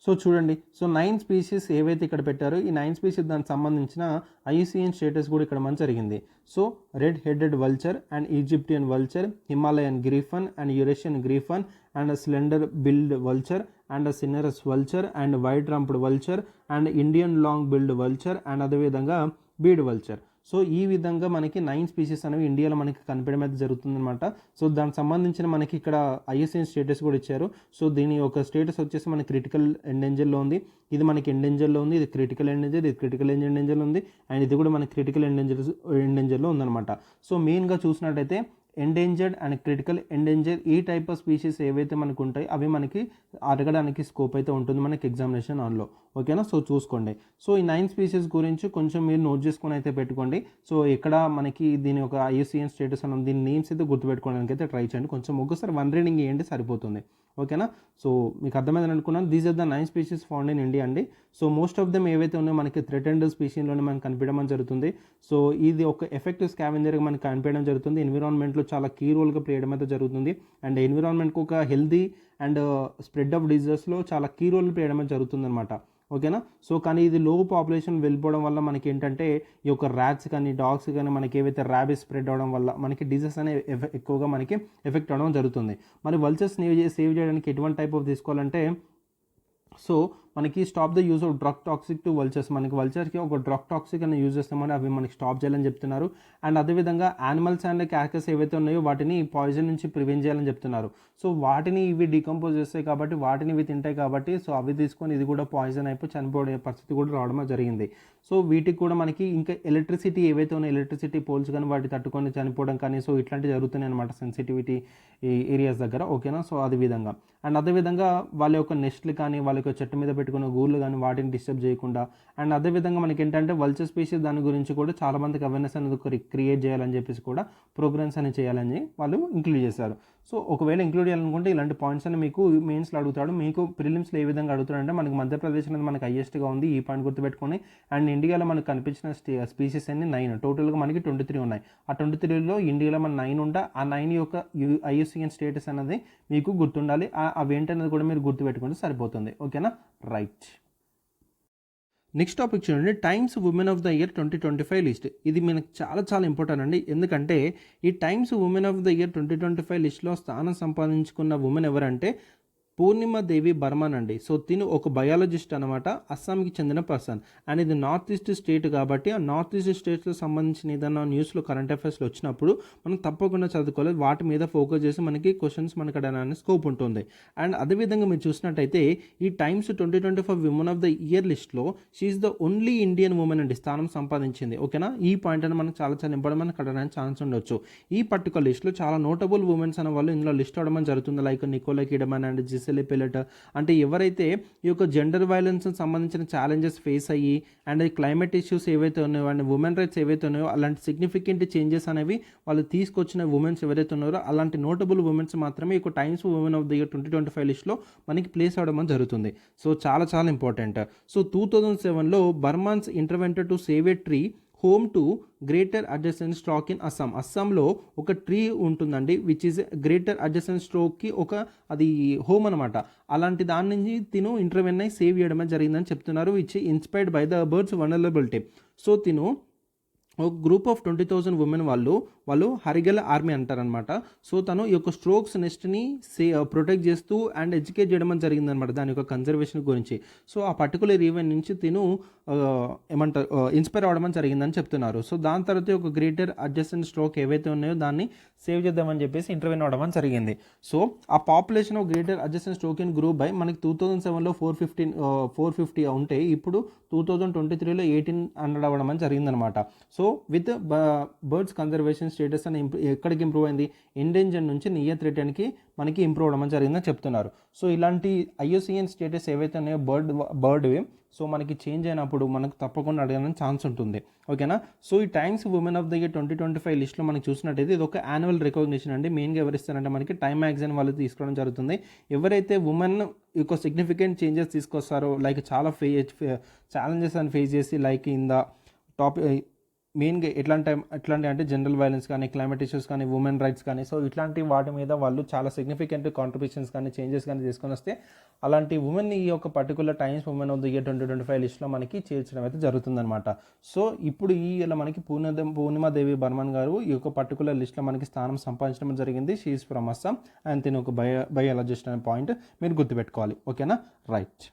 సో చూడండి, సో 9 స్పీషీస్ ఏవైతే ఇక్కడ పెట్టారో ఈ 9 స్పీషీస్ దానికి సంబంధించిన ఐయుసిఎన్ స్టేటస్ కూడా ఇక్కడ మనకు జరిగింది. So red headed vulture and Egyptian vulture, Himalayan griffon and Eurasian griffon and slender billed vulture and cinereous vulture and white rumped vulture and Indian long billed vulture and అదేవిధంగా బీడ్ వల్చర్. సో ఈ విధంగా మనకి 9 స్పీషీస్ అనేవి ఇండియాలో మనకి కనిపించడం అయితే జరుగుతుందన్నమాట. సో దానికి సంబంధించిన మనకి ఇక్కడ ఐఎస్ఐఎన్ స్టేటస్ కూడా ఇచ్చారు. సో దీని యొక్క స్టేటస్ వచ్చేసి మనకి క్రిటికల్ ఎండేంజర్లో ఉంది, ఇది మనకి ఎండేంజర్లో ఉంది, ఇది క్రిటికల్ ఎండేంజర్, ఇది క్రిటికల్ ఎండేంజర్లో ఉంది, అండ్ ఇది కూడా మనకి క్రిటికల్ ఎండేంజర్లో ఉందన్నమాట. సో మెయిన్గా చూసినట్టయితే ఎండేంజర్డ్ అండ్ క్రిటికల్ ఎండేంజర్ ఈ టైప్ ఆఫ్ స్పీషీస్ ఏవైతే మనకు ఉంటాయి అవి మనకి అడగడానికి స్కోప్ అయితే ఉంటుంది మనకి ఎగ్జామినేషన్ హాల్లో. ఓకేనా, సో చూసుకోండి. సో ఈ 9 స్పీషీస్ గురించి కొంచెం మీరు నోట్ చేసుకొని అయితే పెట్టుకోండి. సో ఎక్కడ మనకి దీని యొక్క ఐయుసిఎన్ స్టేటస్ అని దీని నేమ్స్ అయితే గుర్తుపెట్టుకోవడానికి అయితే ట్రై చేయండి. కొంచెం ఒక్కసారి వన్ రీడింగ్ చేయండి సరిపోతుంది. ఓకేనా, సో మీకు అర్థమైందని అనుకున్నాను. These are the 9 species found in India అండి. సో మోస్ట్ ఆఫ్ దెమ్ ఏవైతే ఉన్నాయో మనకి థ్రెటెండ్ స్పీషీస్లోనే మనకు కనిపించడం జరుగుతుంది. సో ఇది ఒక ఎఫెక్టివ్ స్కావెంజర్గా మనకి కనిపించడం జరుగుతుంది. ఎన్విరాన్మెంట్లో చాలా కీ రోల్గా ప్లే చేయడం అయితే జరుగుతుంది. అండ్ ఎన్విరాన్మెంట్కి ఒక హెల్దీ అండ్ స్ప్రెడ్ ఆఫ్ డిజీజెస్లో చాలా కీ రోల్ ప్లే చేయడం జరుగుతుంది అనమాట. ఓకేనా, సో కానీ ఇది లో పాపులేషన్ వెళ్ళిపోవడం వల్ల మనకి ఏంటంటే ఈ యొక్క ర్యాట్స్ కానీ డాగ్స్ కానీ మనకి ఏవైతే ర్యాబీస్ స్ప్రెడ్ అవడం వల్ల మనకి డిజీజ్ అనే ఎక్కువగా మనకి ఎఫెక్ట్ అవడం జరుగుతుంది. మరి వల్చర్స్ సేవ్ చేయడానికి ఎటువంటి టైప్ ఆఫ్ తీసుకోవాలంటే, సో మనకి stop the use of drug toxic to vultures, మనకి వల్చర్కి ఒక డ్రగ్ టాక్సిక్ అని యూజ్ చేస్తామని అవి మనకి స్టాప్ చేయాలని చెప్తున్నారు. అండ్ అదేవిధంగా యానిమల్స్ అండ్ క్యాకస్ ఏవైతే ఉన్నాయో వాటిని పాయిజన్ నుంచి ప్రివెంట్ చేయాలని చెప్తున్నారు. సో వాటిని ఇవి డీకంపోజ్ చేస్తాయి కాబట్టి వాటిని ఇవి తింటాయి కాబట్టి సో అవి తీసుకొని ఇది కూడా పాయిజన్ అయిపోయి చనిపోయే పరిస్థితి కూడా రావడం జరిగింది. సో వీటికి కూడా మనకి ఇంకా ఎలక్ట్రిసిటీ ఏవైతే ఉన్నాయో ఎలక్ట్రిసిటీ పోల్స్ కానీ వాటి తట్టుకొని చనిపోవడం కానీ సో ఇట్లాంటివి జరుగుతున్నాయి అనమాట సెన్సిటివిటీ ఏరియాస్ దగ్గర. ఓకేనా, సో అదే విధంగా అండ్ అదేవిధంగా వాళ్ళ యొక్క నెస్ట్లు కానీ వాళ్ళ యొక్క చెట్టు మీద పెట్టుకున్న గూళ్ళు కానీ వాటిని డిస్టర్బ్ చేయకుండా. అండ్ అదేవిధంగా మనకి ఏంటంటే వల్చర్ స్పీషీస్ దాని గురించి కూడా చాలా మందికి అవేర్నెస్ అనేది క్రియేట్ చేయాలని చెప్పేసి కూడా ప్రోగ్రామ్స్ అని చేయాలని వాళ్ళు ఇంక్లూడ్ చేశారు. సో ఒకవేళ ఇంక్లూడ్ చేయాలనుకుంటే ఇలాంటి పాయింట్స్ అని మీకు మెయిన్స్లో అడుగుతాడు. మీకు ప్రిలిమ్స్లో ఏ విధంగా అడుగుతాడంటే మనకి మధ్యప్రదేశ్ అనేది మనకి హైయెస్ట్గా ఉంది, ఈ పాయింట్ గుర్తుపెట్టుకొని. అండ్ ఇండియాలో మనకు కనిపించిన స్పీషీస్ అన్ని 9, టోటల్గా మనకి 23 ఉన్నాయి. ఆ 23లో ఇండియాలో మన 9 ఉంటా. ఆ 9 యొక్క ఐయుసిఎన్ స్టేటస్ అనేది మీకు గుర్తుండాలి. అవి ఏంటనేది కూడా మీరు గుర్తుపెట్టుకుంటే సరిపోతుంది. ఓకేనా, రైట్. నెక్స్ట్ టాపిక్ చూడండి, times women of the year 2025 list. ఇది మనకు చాలా చాలా ఇంపార్టెంట్ అండి. ఎందుకంటే ఈ times women of the year 2025 లిస్ట్లో స్థానం సంపాదించుకున్న ఉమెన్ ఎవరంటే పూర్ణిమ దేవి బర్మన్ అండి. సో తిను ఒక బయాలజిస్ట్ అనమాట, అస్సాంకి చెందిన పర్సన్. అండ్ ఇది నార్త్ ఈస్ట్ స్టేట్ కాబట్టి ఆ నార్త్ ఈస్ట్ స్టేట్స్లో సంబంధించిన ఏదైనా న్యూస్లో కరెంట్ అఫైర్స్లో వచ్చినప్పుడు మనం తప్పకుండా చదువుకోవాలి. వాటి మీద ఫోకస్ చేసి మనకి క్వశ్చన్స్ మనకి అడగడానికి స్కోప్ ఉంటుంది. అండ్ అదేవిధంగా మీరు చూసినట్టయితే ఈ Times 2025 women of the year లిస్ట్లో she is the only Indian women అండి స్థానం సంపాదించింది. ఓకేనా, ఈ పాయింట్ అని మనకు చాలా చాలా ఇంపార్టెంట్, మనకు అడగడానికి ఛాన్స్ ఉండొచ్చు. ఈ పర్టికులర్ లిస్ట్లో చాలా నోటబుల్ ఉమెన్స్ అనే వాళ్ళు ఇందులో లిస్ట్ అవడం జరుగుతుంది. లైక్ నికోలా కిడ్మన్ అండ్ పిల్లట. అంటే ఎవరైతే ఈ యొక్క జెండర్ వైలెన్స్ సంబంధించిన ఛాలెంజెస్ ఫేస్ అయ్యి అండ్ క్లైమేట్ ఇష్యూస్ ఏవైతే ఉన్నాయో అండ్ ఉమెన్ రైట్స్ ఏవైతే ఉన్నాయో అలాంటి సిగ్నిఫికెంట్ చేంజెస్ అనేవి వాళ్ళు తీసుకొచ్చిన ఉమెన్స్ ఎవరైతే ఉన్నారో అలాంటి నోటబుల్ ఉమెన్స్ మాత్రమే ఈ యొక్క Times women of the year 2025 లిస్ట్లో మనకి ప్లేస్ అవడం జరుగుతుంది. సో చాలా చాలా ఇంపార్టెంట్. సో 2007లో Barman's intervention to save a tree home to greater adjutant stork in Assam. అస్సాంలో ఒక ట్రీ ఉంటుందండి విచ్ ఈజ్ గ్రేటర్ అడ్జసెంట్ స్ట్రోక్కి ఒక అది హోమ్ అనమాట. అలాంటి దాని నుంచి తిను ఇంటర్వెన్ అయి సేవ్ చేయడమే జరిగిందని చెప్తున్నారు, which inspired by the birds vulnerability. So తిను ఒక గ్రూప్ ఆఫ్ 20,000 ఉమెన్ వాళ్ళు హరిగెల ఆర్మీ అంటారనమాట. సో తను ఈ యొక్క స్ట్రోక్స్ నెస్ట్ని ప్రొటెక్ట్ చేస్తూ అండ్ ఎడ్యుకేట్ చేయడం జరిగిందనమాట దాని యొక్క కన్జర్వేషన్ గురించి. సో ఆ పర్టికులర్ ఈవెంట్ నుంచి తిను ఏమంటారు ఇన్స్పైర్ అవ్వడం జరిగిందని చెప్తున్నారు. సో దాని తర్వాత ఒక గ్రేటర్ అడ్జసెంట్ స్ట్రోక్ ఏవైతే ఉన్నాయో దాన్ని సేవ్ చేద్దామని చెప్పేసి ఇంటర్వ్యూ అవ్వడం జరిగింది. సో ఆ population of greater adjutant stork in group by మనకి 2007లో 450 ఉంటే ఇప్పుడు 2023లో 1800 అవ్వడం జరిగిందనమాట. So with birds conservation status అని ఎక్కడికి ఇంప్రూవ్ అయింది, ఎండేంజర్ నుంచి నియర్ థ్రెటెన్కి మనకి ఇంప్రూవ్ అవ్వడం జరిగిందని చెప్తున్నారు. సో ఇలాంటి ఐయుసిఎన్ స్టేటస్ ఏవైతే ఉన్నాయో బర్డ్వి సో మనకి చేంజ్ అయినప్పుడు మనకు తప్పకుండా అడగడానికి ఛాన్స్ ఉంటుంది. ఓకేనా, సో ఈ times women of the year 2025 లిస్ట్లో మనకి చూసినట్టయితే ఇది ఒక యాన్యువల్ రికగ్నిషన్ అండి. మెయిన్గా ఎవరిస్తారంటే మనకి టైమ్ మ్యాగజైన్ వాళ్ళు తీసుకోవడం జరుగుతుంది. ఎవరైతే ఉమెన్ యొక్క సిగ్నిఫికెంట్ చేంజెస్ తీసుకొస్తారో లైక్ చాలా ఛాలెంజెస్ అని ఫేస్ చేసి లైక్ ఇన్ ద టాప్ మెయిన్గా ఎట్లాంటి అంటే జనరల్ వైలెన్స్ కానీ క్లైమేట్ ఇష్యూస్ కానీ ఉమెన్ రైట్స్ కానీ సో ఇట్లాంటి వాటి మీద వాళ్ళు చాలా సిగ్నిఫికెంట్ కాంట్రిబ్యూషన్స్ కానీ చేంజెస్ కానీ తీసుకొని వస్తే అలాంటి ఉమెన్ ఈ యొక్క particular times women of the year 2025 లిస్ట్లో మనకి చేర్చడం అయితే జరుగుతుందన్నమాట. సో ఇప్పుడు ఈ ఇలా మనకి పూర్ణిమాదేవి బర్మన్ గారు ఈ యొక్క పర్టికులర్ లిస్ట్లో మనకి స్థానం సంపాదించడం జరిగింది. షీఈస్ ఫ్రమ్ అస్సాం అండ్ తిని ఒక బయాలజిస్ట్ అనే పాయింట్ మీరు గుర్తుపెట్టుకోవాలి. ఓకేనా, రైట్.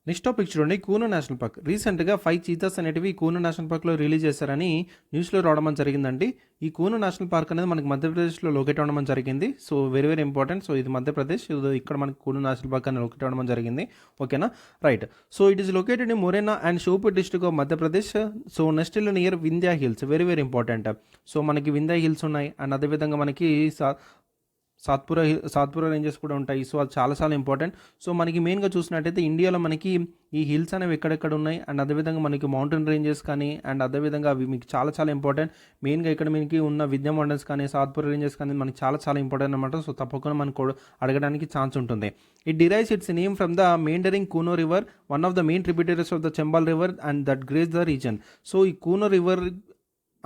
నెక్స్ట్ టాపిక్ చూడండి, కూనో నేషనల్ పార్క్. రీసెంట్గా 5 చీతాస్ అనేటివి కూనో నేషనల్ పార్క్లో రిలీజ్ చేశారని న్యూస్లో రావడం జరిగిందండి. ఈ కూనో నేషనల్ పార్క్ అనేది మనకి మధ్యప్రదేశ్లో లొకేట్ అవ్వడం జరిగింది. So very very important. So ఇది మధ్యప్రదేశ్, ఇక్కడ మనకి కూనో నేషనల్ పార్క్ అనేది లొకేట్ అవ్వడం జరిగింది. ఓకేనా, right. So it is located in Morena and Sheopur district of Madhya Pradesh. So next near Vindhya hills, very very important. So మనకి వింధ్యా హిల్స్ ఉన్నాయి అండ్ అదేవిధంగా మనకి సాత్పురా రేంజెస్ కూడా ఉంటాయి. సో అది చాలా చాలా ఇంపార్టెంట్. సో మనకి మెయిన్గా చూసినట్టయితే ఇండియాలో మనకి ఈ హిల్స్ అనేవి ఎక్కడెక్కడ ఉన్నాయి అండ్ అదేవిధంగా మనకి మౌంటైన్ రేంజెస్ కానీ అండ్ అదేవిధంగా అవి మీకు చాలా చాలా ఇంపార్టెంట్. మెయిన్గా ఇక్కడ మనకి ఉన్న విద్యా మౌంటైన్స్ కానీ సాత్పురా రేంజెస్ కానీ మనకి చాలా చాలా ఇంపార్టెంట్ అనమాట. సో తప్పకుండా మనకు అడగడానికి ఛాన్స్ ఉంటుంది. It derives its name from the meandering Kuno river, one of the main tributaries of the Chambal river and that graces the region. So ఈ కూనో రివర్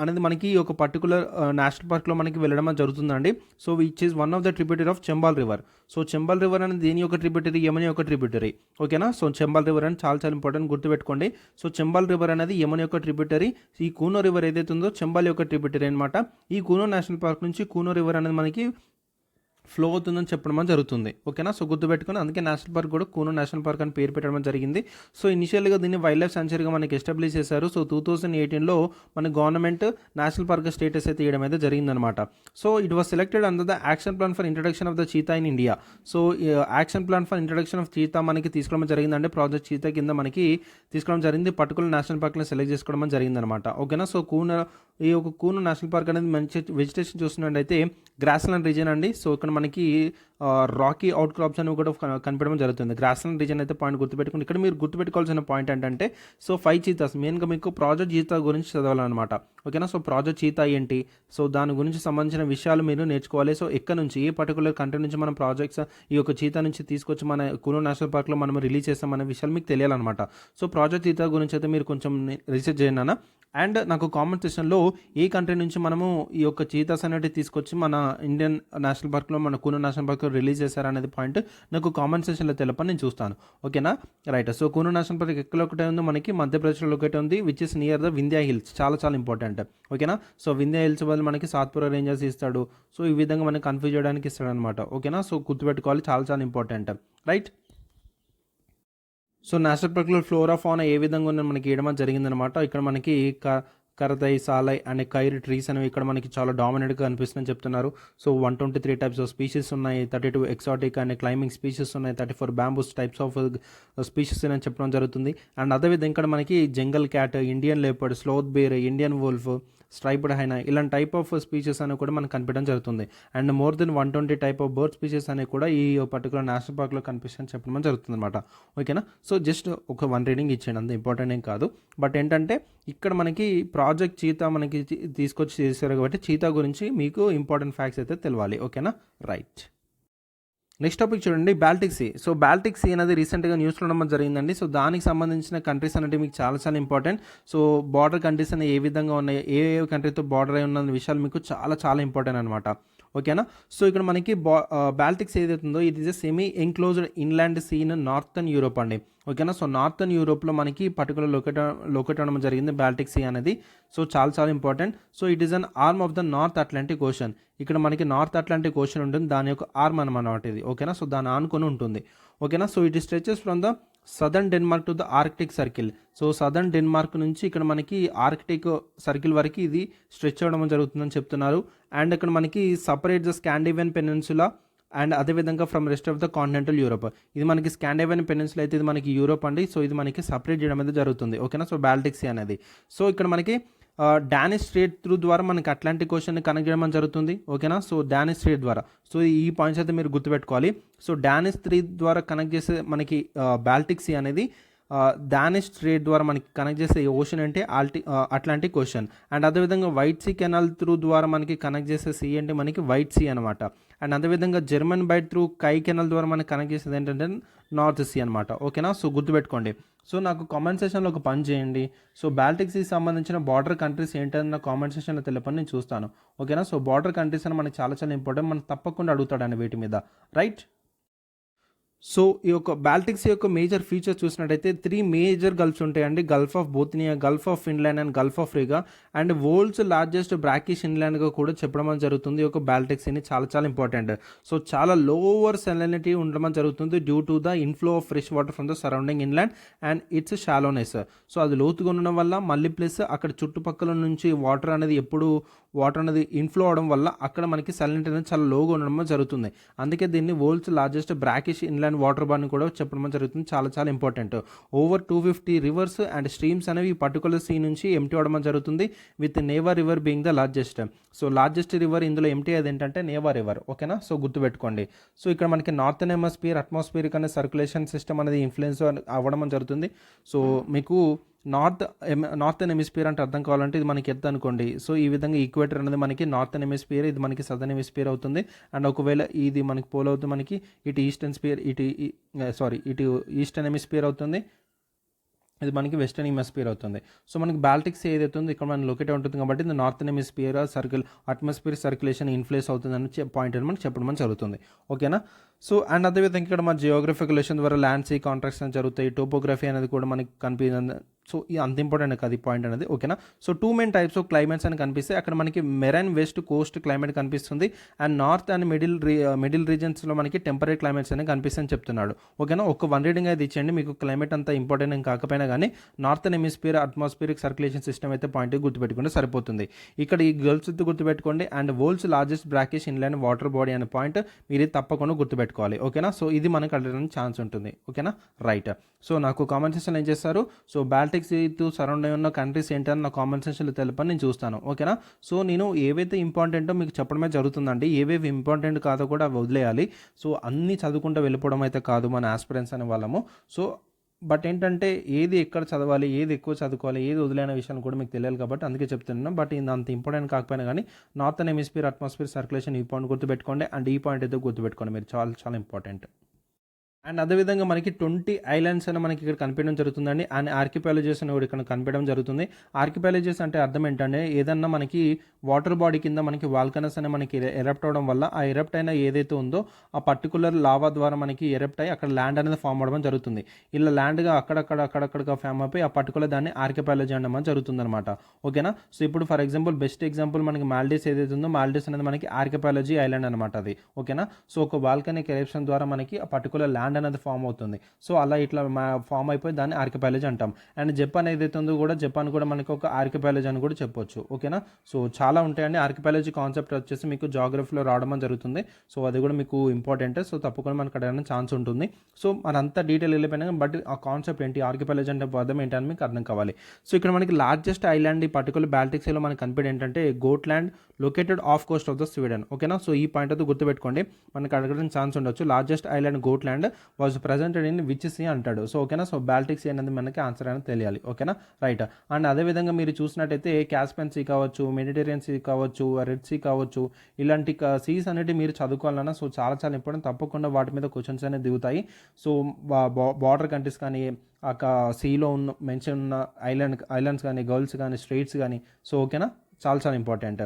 అనేది మనకి ఒక పర్టికులర్ నేషనల్ పార్క్లో మనకి వెళ్ళడం జరుగుతుందండి. So which is one of the tributary of Chambal river. So Chambal river అనేది దేని యొక్క ట్రిబ్యూటరీ, యముని యొక్క ట్రిబ్యూటరీ. ఓకేనా, సో చంబాల్ రివర్ అని చాలా చాలా ఇంపార్టెంట్, గుర్తుపెట్టుకోండి. సో చంబాల్ రివర్ అనేది యముని యొక్క ట్రిబ్యూటరీ. ఈ కూనో రివర్ ఏదైతే ఉందో చంబాల్ యొక్క ట్రిబ్యూటరీ అనమాట. ఈ కూనో నేషనల్ పార్క్ నుంచి కూనో రివర్ అనేది మనకి ఫ్లో అవుతుందని చెప్పడం జరుగుతుంది. ఓకేనా, సో గుర్తుపెట్టుకుని అందుకే నేషనల్ పార్క్ కూడా కూనో నేషనల్ పార్క్ అని పేరు పెట్టడం జరిగింది. సో ఇనిషియల్గా దీన్ని వైల్డ్ లైఫ్ సెంచరీగా మనకి ఎస్టాబ్లిష్ చేశారు. సో 2018లో మన గవర్నమెంట్ నేషనల్ పార్క్ స్టేటస్ అయితే ఇవ్వడం అయితే జరిగిందనమాట. So it was selected under the action plan for introduction of the cheetah in India. So action plan for introduction of cheetah మనకి తీసుకోవడం జరిగిందంటే ప్రాజెక్ట్ చీతా కింద మనకి తీసుకోవడం జరిగింది. పర్టికులర్ నేషనల్ పార్క్ని సెలెక్ట్ చేసుకోవడం జరిగిందనమాట. ఓకేనా, సో ఈ యొక్క కూనో నేషనల్ పార్క్ అనేది మంచి వెజిటేషన్ చూస్తున్నట్టయితే గ్రాస్లాండ్ రీజన్ అండి. సో ఇక్కడ మనకి రాకీ అవుట్ క్రాప్స్ అనేవి కూడా కనిపించడం జరుగుతుంది. గ్రాస్లాండ్ రీజన్ అయితే పాయింట్ గుర్తుపెట్టుకుని ఇక్కడ మీరు గుర్తుపెట్టుకోవాల్సిన పాయింట్ ఏంటంటే సో 5 చీతాస్ మెయిన్గా మీకు ప్రాజెక్ట్ చీతా గురించి చదవాలన్నమాట. ఓకేనా, సో ప్రాజెక్ట్ చీతా ఏంటి, సో దాని గురించి సంబంధించిన విషయాలు మీరు నేర్చుకోవాలి. సో ఎక్కడ నుంచి ఏ పర్టికులర్ కంట్రీ నుంచి మనం ప్రాజెక్ట్స్ ఈ యొక్క చీతా నుంచి తీసుకొచ్చి మన కూనో నేషనల్ పార్క్లో మనం రిలీజ్ చేస్తామనే విషయాలు మీకు తెలియాలన్నమాట. సో ప్రాజెక్ట్ చీతా గురించి అయితే మీరు కొంచెం రీసెర్చ్ చేయండి అన్న. అండ్ నాకు కామెంట్ సెక్షన్లో ఏ కంట్రీ నుంచి మనము ఈ యొక్క చీతాస్ అనేవి తీసుకొచ్చి మన ఇండియన్ నేషనల్ పార్క్లో మన కూనో నేషనల్ పార్క్లో రిలీజ్ చేశారనేది పాయింట్ నాకు కామెంట్ సెక్షన్లో తెలపని నేను చూస్తాను. ఓకేనా, right. So Kuno national park ఎక్కడ ఒకటే ఉంది మనకి మధ్యప్రదేశ్లో ఒకటి ఉంది, which is near the Vindhya hills. చాలా చాలా ఇంపార్టెంట్. ఓకేనా, సో వింధ్యా హిల్స్ వల్ల మనకి సాత్పురా రేంజెస్ ఇస్తాడు. సో ఈ విధంగా మనకి కన్ఫ్యూజ్ చేయడానికి ఇస్తాడు అనమాట. ఓకేనా, సో గుర్తుపెట్టుకోవాలి, చాలా చాలా ఇంపార్టెంట్, రైట్. సో నేషనల్ పార్క్లో ఫ్లోరా ఫానా ఏ విధంగా ఉందని మనకి ఇవ్వడం జరిగిందనమాట. ఇక్కడ మనకి కరతై, సాలై అండ్ కైర్ ట్రీస్ అనేవి ఇక్కడ మనకి చాలా డామినెంట్గా కనిపిస్తుందని చెప్తున్నారు. సో 123 టైప్స్ ఆఫ్ స్పీషీస్ ఉన్నాయి, 32 ఎక్సాటిక్ అండ్ క్లైంబింగ్ స్పీషీస్ ఉన్నాయి, 34 బ్యాంబూస్ టైప్స్ ఆఫ్ స్పీషీస్ అని చెప్పడం జరుగుతుంది. అండ్ అదేవిధంగా ఇక్కడ మనకి jungle cat, Indian leopard, sloth bear, Indian wolf, striped hyena ఇలాంటి టైప్ ఆఫ్ స్పీషీస్ అనేవి కూడా మనకు కనిపించడం జరుగుతుంది. And more than 120 type of bird species అనేవి కూడా ఈ పర్టికులర్ నేషనల్ పార్క్లో కనిపిస్తాయని చెప్పడం జరుగుతుంది అనమాట. ఓకేనా, సో జస్ట్ ఒక 1 రీడింగ్ ఇచ్చేయండి, అంత ఇంపార్టెంట్ ఏం కాదు. బట్ ఏంటంటే ఇక్కడ మనకి ప్రాజెక్ట్ చీతా మనకి తీసుకొచ్చి చేశారు కాబట్టి చీతా గురించి మీకు ఇంపార్టెంట్ ఫ్యాక్ట్స్ అయితే తెలవాలి. ఓకేనా, రైట్. నెక్స్ట్ టాపిక్ చూడండి, Baltic sea. So Baltic sea అనేది రీసెంట్గా న్యూస్లో ఉండడం జరిగిందండి. సో దానికి సంబంధించిన కంట్రీస్ అనేవి మీకు చాలా చాలా ఇంపార్టెంట్. సో బార్డర్ కంట్రీస్ అనేవి ఏ విధంగా ఉన్నాయి, ఏ కంట్రీతో బార్డర్ అయి ఉన్న విషయాలు మీకు చాలా చాలా ఇంపార్టెంట్ అనమాట. ఓకేనా, సో ఇక్కడ మనకి బాల్టిక్స్ ఏదైతుందో ఇది is semi enclosed inland sea in northern Europe అండి. ఓకేనా, సో నార్థన్ యూరోప్లో మనకి పర్టికులర్ లొకేట్ అవ్వడం జరిగింది బాల్టిక్ సీ అనేది. సో చాలా చాలా important. So it is an arm of the north Atlantic ocean. ఇక్కడ మనకి నార్త్ అట్లాంటిక్ ఓషన్ ఉంటుంది, దాని యొక్క ఆర్మ్ అనమాట ఇది. ఓకేనా, సో దాన్ని ఆనుకొని ఉంటుంది. ఓకేనా, so it stretches from the southern Denmark to the Arctic circle. So southern Denmark నుంచి ఇక్కడ మనకి ఆర్కిటిక్ సర్కిల్ వరకు ఇది స్ట్రెచ్ అవ్వడం జరుగుతుందని చెప్తున్నారు. అండ్ ఇక్కడ మనకి separate the Scandinavian peninsula and అదేవిధంగా from rest of the continental Europe. ఇది మనకి స్కాండినేవియన్ పెనిన్సులా అయితే ఇది మనకి యూరోప్ అండి. సో ఇది మనకి సపరేట్ చేయడం అనేది జరుగుతుంది. ఓకేనా, సో బాల్టిక్ సీ అనేది. సో ఇక్కడ మనకి డానిష్ స్ట్రేట్ త్రూ ద్వారా మనకి అట్లాంటిక్ ఓషన్ని కనెక్ట్ చేయడం జరుగుతుంది. ఓకేనా, సో డానిష్ స్ట్రేట్ ద్వారా. సో ఈ పాయింట్స్ అయితే మీరు గుర్తుపెట్టుకోవాలి. సో డానిష్ స్ట్రేట్ ద్వారా కనెక్ట్ చేసే మనకి బాల్టిక్ సీ అనేది డానిష్ స్ట్రేట్ ద్వారా మనకి కనెక్ట్ చేసే ఓషన్ అంటే అట్లాంటిక్ ఓషన్. అండ్ అదేవిధంగా వైట్ సీ కెనాల్ త్రూ ద్వారా మనకి కనెక్ట్ చేసే సీ అంటే మనకి వైట్ సీ అనమాట. అండ్ అదేవిధంగా జర్మన్ బైట్ త్రూ కై కెనాల్ ద్వారా మనకి కనెక్ట్ చేసేది ఏంటంటే నార్త్ సీ అనమాట. ఓకేనా, సో గుర్తుపెట్టుకోండి. సో నాకు కామెంట్ సెక్షన్లో ఒక పని చేయండి. సో బాల్టిక్ సీ సంబంధించిన బార్డర్ కంట్రీస్ ఏంటని నా కామెంట్ సెక్షన్లో తెలపని నేను చూస్తాను. ఓకేనా, సో బార్డర్ కంట్రీస్ అని మనకి చాలా చాలా ఇంపార్టెంట్, మనకు తప్పకుండా అడుగుతాడండి వీటి మీద, రైట్. సో ఈ యొక్క బాల్టిక్ సీ యొక్క మేజర్ ఫీచర్ చూసినట్టయితే 3 మేజర్ గల్ఫ్స్ ఉంటాయండి. Gulf of Bothnia, gulf of Finland and gulf of Riga. And world's largest brackish ఇన్లాండ్గా కూడా చెప్పడం జరుగుతుంది. ఈ యొక్క బాల్టిక్ సీని చాలా చాలా ఇంపార్టెంట్. సో చాలా లోవర్ సెలనిటీ ఉండడం జరుగుతుంది due to the inflow of fresh water from the surrounding inland and its shallowness. So అది లోతుగా ఉండడం వల్ల మళ్ళీ ప్లస్ అక్కడ చుట్టుపక్కల నుంచి వాటర్ అనేది ఇన్ఫ్లో అవడం వల్ల అక్కడ మనకి సెలనిటీ అనేది చాలా లోగా ఉండడం జరుగుతుంది. అందుకే దీన్ని world's largest brackish inland water బార్ని కూడా చెప్పడం జరుగుతుంది. చాలా చాలా important. Over 250 rivers and streams అనేవి ఈ పర్టికులర్ సీ నుంచి ఎంటీ అవడం జరుగుతుంది, with Neva river being the largest. So largest river ఇందులో ఎంటీ అది ఏంటంటే నేవా రివర్. ఓకేనా, సో గుర్తుపెట్టుకోండి. సో ఇక్కడ మనకి నార్థన్ హెమిస్ఫియర్ అట్మాస్ఫియర్ అనే సర్క్యులేషన్ సిస్టమ్ అనేది ఇన్ఫ్లుయెన్స్ అవ్వడం జరుగుతుంది. సో మీకు నార్థన్ హెమిస్ఫియర్ అంటే అర్థం కావాలంటే ఇది మనకి ఎత్తు అనుకోండి. సో ఈ విధంగా ఈక్వేటర్ అనేది మనకి నార్థన్ హెమిస్ఫియర్, ఇది మనకి సదర్న్ హెమిస్ఫియర్ అవుతుంది. అండ్ ఒకవేళ ఇది మనకి పోల్ అవుతుంది, మనకి ఇటు ఈస్టర్న్ హెమిస్ఫియర్ అవుతుంది, ఇది మనకి వెస్టర్న్ హెమిస్ఫియర్ అవుతుంది. సో మనకి బాల్టిక్స్ ఏదైతే ఉందో ఇక్కడ మనం లొకేట్ ఉంటుంది కాబట్టి ఇది northern hemisphere atmosphere circulation influence అవుతుంది అని పాయింట్ అని మనకి చెప్పడం జరుగుతుంది. ఓకేనా. సో అండ్ అదేవిధంగా ఇక్కడ మన జియోగ్రఫికల్ రిలేషన్ ద్వారా ల్యాండ్ సీ కాంట్రాక్ట్స్ అని జరుగుతాయి. టోపోగ్రఫీ అనేది కూడా మనకి కనిపించింది. సో ఇది అంత ఇంపార్టెంట్ కాదు ఈ పాయింట్ అనేది. ఓకేనా. So 2 main types of climates అని కనిపిస్తాయి. అక్కడ మనకి మెరైన్ వెస్ట్ కోస్ట్ క్లైమేట్ కనిపిస్తుంది, అండ్ నార్త్ అండ్ మిడిల్ రీజన్స్లో మనకి టెంపరీ క్లైమేట్స్ అనేవి కనిపిస్తాయని చెప్తున్నాడు. ఓకేనా. ఒక 1 రీడింగ్ అయితే ఇచ్చేయండి, మీకు క్లైమేట్ అంత ఇంపార్టెంట్ ఏం కాకపోయినా కానీ northern hemisphere atmospheric circulation system అయితే పాయింట్ గుర్తుపెట్టుకుంటే సరిపోతుంది. ఇక్కడ ఈ గల్ఫ్స్ గుర్తుపెట్టుకోండి, and world's largest brackish inland water body అనే పాయింట్ మీరు తప్పకుండా గుర్తుపెట్టుకోవాలి. ఓకేనా. సో ఇది మనకు అడగడానికి ఛాన్స్ ఉంటుంది. ఓకేనా, రైట్. సో నాకు కామెంట్ సెక్షన్ ఏం చేస్తారు, సో బాల్టిక్ సీతో సరౌండ్ అయి ఉన్న కంట్రీస్ ఏంటని నా కామెంట్ సెక్షన్లో తెలపని నేను చూస్తాను. ఓకేనా. సో నేను ఏవైతే ఇంపార్టెంటో మీకు చెప్పడమే జరుగుతుందండి, ఏవేవి ఇంపార్టెంట్ కాదో కూడా వదిలేయాలి. సో అన్నీ చదువుకుంటూ వెళ్ళిపోవడం అయితే కాదు మన ఆస్పిరెంట్స్ అనే వాళ్ళము. సో బట్ ఏంటంటే ఏది ఎక్కడ చదవాలి, ఏది ఎక్కువ చదువుకోవాలి, ఏది వదిలేని విషయాన్ని కూడా మీకు తెలియాలి కాబట్టి అందుకే చెప్తున్నాను. బట్ ఇది అంత ఇంపార్టెంట్ కాకపోయినా కానీ నార్థన్ హెమిస్ఫియర్ అట్మాస్ఫియర్ సర్క్యులేషన్ ఈ పాయింట్ గుర్తుపెట్టుకోండి, అండ్ ఈ పాయింట్ అయితే గుర్తుపెట్టుకోండి మీరు, చాలా చాలా ఇంపార్టెంట్. అండ్ అదేవిధంగా మనకి 20 ఐలాండ్స్ అని మనకి ఇక్కడ కనిపించడం జరుగుతుందండి, అండ్ ఆర్కిపాలజీస్ అని కూడా ఇక్కడ కనిపించడం జరుగుతుంది. ఆర్కిపాలజీస్ అంటే అర్థం ఏంటంటే ఏదన్నా మనకి వాటర్ బాడీ కింద మనకి వాల్కనస్ అని మనకి ఎరప్ట్ అవడం వల్ల ఆ ఎరప్ట్ అయిన ఏదైతే ఉందో ఆ పర్టికులర్ లావా ద్వారా మనకి ఎరప్ట్ అయ్యి అక్కడ ల్యాండ్ అనేది ఫామ్ అవడం జరుగుతుంది. ఇలా ల్యాండ్గా అక్కడక్కడగా ఫామ్ అయిపోయి ఆ పర్టికులర్ దాన్ని ఆర్కిపాలజీ అనడం జరుగుతుంది అనమాట. ఓకేనా. సో ఇప్పుడు ఫర్ ఎగ్జాంపుల్ బెస్ట్ ఎగ్జాంపుల్ మనకి మాల్డీవ్స్ ఏదైతే ఉందో మాల్డీవ్స్ అనేది మనకి ఆర్కిపాలజీ ఐలాండ్ అనమాట అది. ఓకేనా. సో ఒక వాల్కనిక్ ఎరప్షన్ ద్వారా మనకి ఆ పర్టికులర్ ల్యాండ్ అనేది ఫామ్ అవుతుంది. సో అలా ఇట్లా ఫామ్ అయిపోయి దాన్ని ఆర్కిపాలజీ అంటాం. అండ్ జపాన్ ఏదైతే ఉందో కూడా జపాన్ కూడా మనకి ఒక ఆర్కిపాలజీ అని కూడా చెప్పొచ్చు. ఓకేనా. సో చాలా ఉంటాయండి. ఆర్కిపాలజీ కాన్సెప్ట్ వచ్చేసి మీకు జాగ్రఫీలో రావడం జరుగుతుంది. సో అది కూడా మీకు ఇంపార్టెంట్. సో తప్పకుండా మనకు అడగడానికి ఛాన్స్ ఉంటుంది. సో మనంతా డీటెయిల్ వెళ్ళిపోయినా బట్ ఆ కాన్సెప్ట్ ఏంటి, ఆర్కిపాలజీ అంటే అర్థం ఏంటి అని మీకు అర్థం కావాలి. సో ఇక్కడ మనకి లార్జెస్ట్ ఐలాండ్ ఈ పర్టికులర్ బాల్టిక్ సీలో మనకి కనిపించే ఏంటంటే Gotland located off coast of the Sweden. ఓకేనా. సో ఈ పాయింట్ అయితే గుర్తుపెట్టుకోండి, మనకి అడగడానికి ఛాన్స్ ఉండొచ్చు. Largest island Gotland was presented in which sea అంటాడు. సో ఓకేనా. సో బాల్టిక్ సీ అనేది మనకి ఆన్సర్ అనేది తెలియాలి. ఓకేనా, రైట్. అండ్ అదేవిధంగా మీరు చూసినట్టయితే క్యాస్పియన్ సీ కావచ్చు, మెడిటేరియన్ సీ కావచ్చు, రెడ్ సీ కావచ్చు, ఇలాంటి సీస్ అనేవి మీరు చదువుకోవాలన్నా సో చాలా చాలా ఇంపార్టెంట్. తప్పకుండా వాటి మీద క్వశ్చన్స్ అనేది దిగుతాయి. సో బార్డర్ కంట్రీస్ కానీ ఆ సీలో ఉన్న మెన్షన్ ఉన్న ఐలాండ్స్ కానీ గల్ఫ్స్ కానీ స్ట్రెయిట్స్ కానీ, సో ఓకేనా, చాలా చాలా ఇంపార్టెంట్.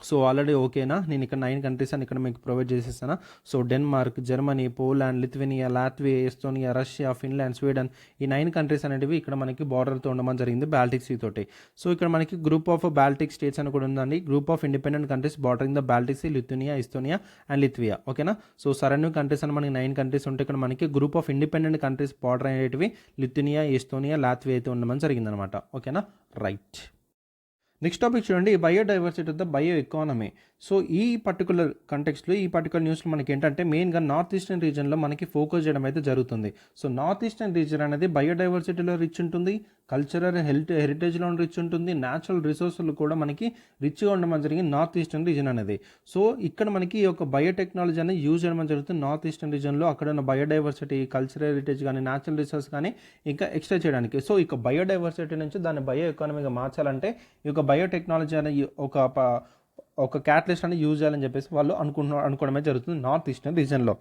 సో ఆల్రెడీ ఓకేనా, నేను ఇక్కడ 9 కంట్రీస్ అని ఇక్కడ మీకు ప్రొవైడ్ చేసేస్తాను. So Denmark, Germany, Poland, Lithuania, Latvia, Estonia, Russia, Finland, Sweden, ఈ 9 కంట్రీస్ అనేవి ఇక్కడ మనకి బార్డర్తో ఉండడం జరిగింది బాల్టిక్ సీ తోటి. సో ఇక్కడ మనకి గ్రూప్ ఆఫ్ బాల్టిక్ స్టేట్స్ అని కూడా ఉందండి. Group of independent countries bordering the Baltic sea, Lithuania, Estonia and Lithuania. ఓకేనా. సో సరౌండింగ్ కంట్రీస్ అని మనకి 9 కంట్రీస్ ఉంటే ఇక్కడ మనకి group of independent countries border అనేటివి లిథువేనియా, ఎస్తోనియా, లాట్వియా అయితే ఉండడం జరిగిందనమాట. ఓకేనా, రైట్. నెక్స్ట్ టాపిక్ చూడండి, biodiversity of the bio economy. So ఈ పర్టికులర్ కంటెక్స్ట్లో ఈ పర్టికులర్ న్యూస్లో మనకి ఏంటంటే మెయిన్గా నార్త్ ఈస్టర్న్ రీజన్లో మనకి ఫోకస్ చేయడం అయితే జరుగుతుంది. సో నార్త్ ఈస్టర్న్ రీజన్ అనేది బయోడైవర్సిటీలో రిచ్ ఉంటుంది, కల్చరల్ హెరిటేజ్లో రిచ్ ఉంటుంది, న్యాచురల్ రిసోర్సులు కూడా మనకి రిచ్గా ఉండడం జరిగింది నార్త్ ఈస్టర్న్ రీజన్ అనేది. సో ఇక్కడ మనకి ఈ యొక్క బయోటెక్నాలజీ అనేది యూజ్ చేయడం జరుగుతుంది నార్త్ ఈస్టర్న్ రీజన్లో. అక్కడ ఉన్న బయోడైవర్సిటీ, కల్చరల్ హెరిటేజ్ కానీ న్యాచురల్ రిసోర్స్ కానీ ఇంకా ఎక్స్ట్రా చేయడానికి. సో ఇక బయోడైవర్సిటీ నుంచి దాన్ని బయో ఎకానమీగా మార్చాలంటే ఈ యొక్క బయోటెక్నాలజీ అనే ఒక క్యాటలిస్ట్ అనేది యూజ్ చేయాలని చెప్పేసి వాళ్ళు అనుకోవడమే జరుగుతుంది నార్త్ ఈస్టర్న్ రీజన్లో.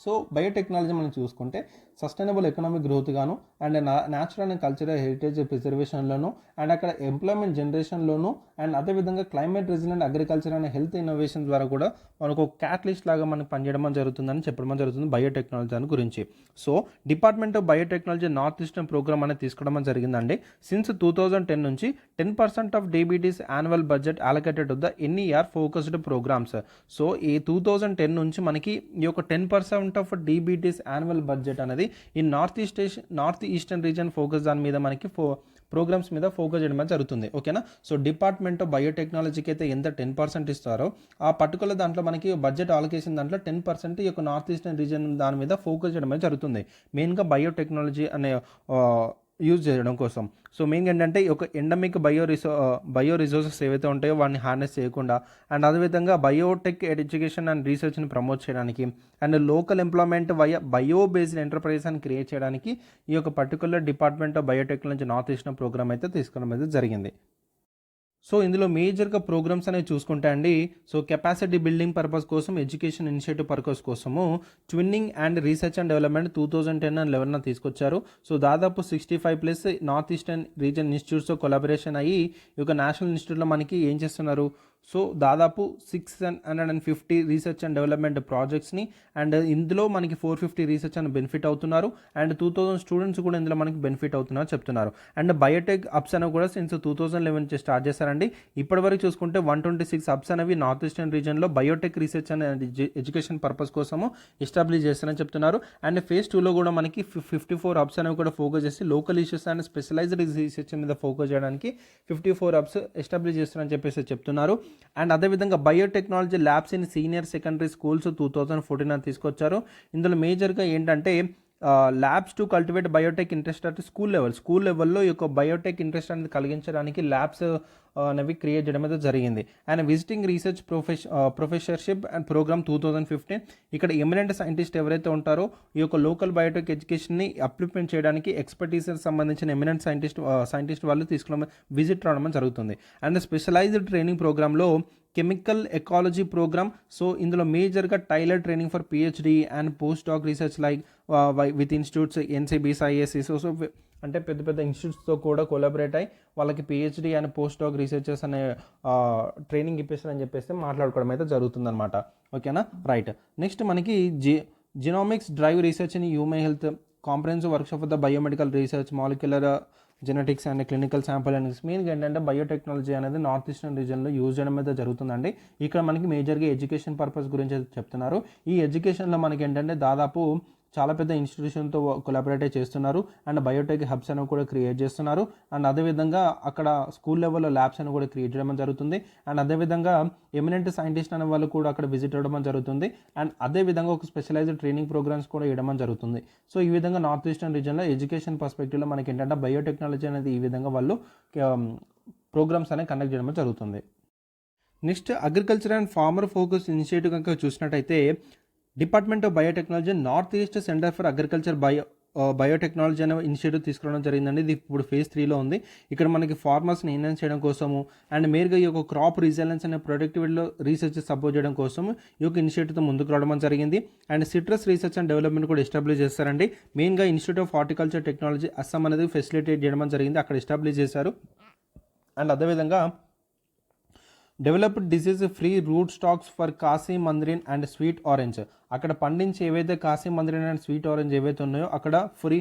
సో బయోటెక్నాలజీ మనం చూసుకుంటే సస్టైనబుల్ ఎకనామిక్ గ్రోత్ గాను and natural and cultural heritage ప్రిజర్వేషన్లోను అండ్ అక్కడ ఎంప్లాయ్మెంట్ జనరేషన్లోను అండ్ అదేవిధంగా climate resilient agriculture and health innovation ద్వారా కూడా మనకు ఒక క్యాటలిస్ట్ లాగా మనకు పనిచేయడం జరుగుతుందని చెప్పడం జరుగుతుంది బయోటెక్నాలజీ దాని గురించి. So department of biotechnology north eastern program అనేది తీసుకోవడం జరిగిందండి. సిన్స్ 2010 నుంచి 10% of DBT's annual budget allocated to the NER focused programs. So ఈ 2010 నుంచి మనకి ఈ యొక్క 10% ఆఫ్ డీబీటీస్ యాన్యువల్ బడ్జెట్ అనేది ఈ నార్త్ ఈస్టర్న్ రీజన్ ఫోకస్ దాని మీద మనకి ప్రోగ్రామ్స్ మీద ఫోకస్ చేయడం జరుగుతుంది. ఓకేనా. సో డిపార్ట్మెంట్ ఆఫ్ బయోటెక్నాలజీకి అయితే ఎంత 10% ఇస్తారో ఆ పర్టికులర్ దాంట్లో మనకి బడ్జెట్ ఆలోకేషన్ దాంట్లో 10% ఈ యొక్క నార్త్ ఈస్టర్న్ రీజన్ దాని మీద ఫోకస్ చేయడం జరుగుతుంది, మెయిన్గా బయోటెక్నాలజీ అనే యూజ్ చేయడం కోసం. సో మెయిన్గా ఏంటంటే ఈ యొక్క ఎండమిక్ బయో రిసోర్సెస్ ఏవైతే ఉంటాయో వాటిని హార్నెస్ చేయకుండా అండ్ అదేవిధంగా బయోటెక్ ఎడ్యుకేషన్ అండ్ రీసెర్చ్ని ప్రమోట్ చేయడానికి and local employment bio based enterprises అని క్రియేట్ చేయడానికి ఈ యొక్క particular department of biotechnology north eastern program అయితే తీసుకోవడం అయితే జరిగింది. సో ఇందులో మేజర్గా ప్రోగ్రామ్స్ అనేవి చూసుకుంటే అండి, సో కెపాసిటీ బిల్డింగ్ పర్పస్ కోసం, ఎడ్యుకేషన్ ఇనిషియేటివ్ పర్పస్ కోసము twinning and research and development 2010 and 11 తీసుకొచ్చారు. సో దాదాపు 65+ నార్త్ ఈస్టర్న్ రీజన్ ఇన్స్టిట్యూట్స్తో కొలాబరేషన్ అయ్యి ఈ యొక్క నేషనల్ ఇన్స్టిట్యూట్లో మనకి ఏం చేస్తున్నారు, సో దాదాపు 650 రీసెర్చ్ అండ్ డెవలప్మెంట్ ప్రాజెక్ట్స్ని అండ్ ఇందులో మనకి 450 రీసెర్చ్ అని బెనిఫిట్ అవుతున్నారు అండ్ 2000 స్టూడెంట్స్ కూడా ఇందులో మనకి బెనిఫిట్ అవుతున్నారు చెప్తున్నారు. అండ్ బయోటెక్ హబ్స్ అనేవి కూడా సిన్స్ 2011 నుంచి స్టార్ట్ చేశారండి. ఇప్పటివరకు చూసుకుంటే 126 హబ్స్ అనేవి నార్త్ ఈస్టర్న్ రీజన్లో biotech research and education purpose కోసము ఎస్టాబ్లిష్ చేస్తారని చెప్తున్నారు. అండ్ ఫేజ్ 2లో కూడా మనకి 54 హబ్స్ అనేవి కూడా ఫోకస్ చేసి local issues and specialized research మీద ఫోకస్ చేయడానికి 54 హబ్స్ ఎస్టాబ్లిష్ చేస్తారని చెప్పేసి చెప్తున్నారు. అండ్ అదేవిధంగా biotechnology labs in senior secondary schools 2014 అని తీసుకొచ్చారు. ఇందులో మేజర్గా ఏంటంటే labs to cultivate biotech interest at school లెవెల్లో ఈ యొక్క బయోటెక్ ఇంట్రెస్ట్ అనేది కలిగించడానికి ల్యాబ్స్ అనేవి క్రియేట్ చేయడం అయితే జరిగింది. And visiting research professorship and program 2015 ఇక్కడ ఎమినెంట్ సైంటిస్ట్ ఎవరైతే ఉంటారో ఈ యొక్క లోకల్ బయోటెక్ ఎడ్యుకేషన్ని అప్లిమెంట్ చేయడానికి ఎక్స్పర్టీస్ సంబంధించిన ఎమినెంట్ సైంటిస్ట్ వాళ్ళు తీసుకోవడం విజిట్ రావడం జరుగుతుంది. అండ్ స్పెషలైజ్డ్ ట్రైనింగ్ ప్రోగ్రాంలో కెమికల్ ఎకాలజీ ప్రోగ్రామ్. సో ఇందులో మేజర్గా tailor training for PhD and post doc research like with institutes NCBS ISC. So అంటే పెద్ద పెద్ద ఇన్స్టిట్యూట్స్తో కూడా కొలాబరేట్ అయ్యి వాళ్ళకి PhD and post doc researchers అనే ట్రైనింగ్ ఇప్పిస్తారని చెప్పేసి మాట్లాడుకోవడం అయితే జరుగుతుందన్నమాట. ఓకేనా, రైట్. నెక్స్ట్ మనకి genomics drive research in human health comprehensive workshop of the biomedical research molecular genetics and clinical sample and మెయిన్గా ఏంటంటే బయోటెక్నాలజీ అనేది నార్త్ ఈస్టర్న్ రీజన్లో యూజ్ చేయడం అయితే జరుగుతుందండి. ఇక్కడ మనకి మేజర్గా ఎడ్యుకేషన్ పర్పస్ గురించి చెప్తున్నారు. ఈ ఎడ్యుకేషన్లో మనకి ఏంటంటే దాదాపు చాలా పెద్ద ఇన్స్టిట్యూషన్తో కొలాబరేట్ చేస్తున్నారు అండ్ బయోటెక్ హబ్స్ అని కూడా క్రియేట్ చేస్తున్నారు. అండ్ అదేవిధంగా అక్కడ స్కూల్ లెవెల్లో ల్యాబ్స్ అని కూడా క్రియేట్ చేయడం జరుగుతుంది. అండ్ అదేవిధంగా ఎమినెంట్ సైంటిస్ట్ అనే వాళ్ళు కూడా అక్కడ విజిట్ అవ్వడం జరుగుతుంది. అండ్ అదేవిధంగా ఒక స్పెషలైజ్డ్ ట్రైనింగ్ ప్రోగ్రామ్స్ కూడా ఇవ్వడం జరుగుతుంది. సో ఈ విధంగా నార్త్ ఈస్టర్న్ రీజన్లో ఎడ్యుకేషన్ పర్స్పెక్టివ్లో మనకి ఏంటంటే బయోటెక్నాలజీ అనేది ఈ విధంగా వాళ్ళు ప్రోగ్రామ్స్ అనేవి కండక్ట్ చేయడం జరుగుతుంది. Next agriculture and farmer focus initiative కనుక చూసినట్టయితే department of biotechnology north east center for agriculture biotechnology అనే ఇనిషియేటివ్ తీసుకురావడం జరిగిందండి. ఇది ఇప్పుడు ఫేజ్ 3లో ఉంది. ఇక్కడ మనకి ఫార్మర్స్ని ఎన్హాన్స్ చేయడం కోసము అండ్ మేరుగా ఈ యొక్క క్రాప్ రిజైలెన్స్ అనే ప్రొడక్టివిటీలో రీసెర్చ్ సపోర్ట్ చేయడం కోసం ఈ యొక్క ఇనిషియేటివ్తో ముందుకు రావడం జరిగింది. And citrus research and development కూడా ఎస్టాబ్లిష్ చేస్తారండి. మెయిన్గా institute of horticulture technology Assam అనేది ఫెసిలిటేట్ చేయడం జరిగింది, అక్కడ ఎస్టాబ్లిష్ చేశారు. అండ్ అదేవిధంగా developed disease free root stocks for Khasi mandarin and sweet orange. అక్కడ పండించి ఏవైతే Khasi mandarin and sweet orange ఏవైతే ఉన్నాయో అక్కడ ఫ్రీ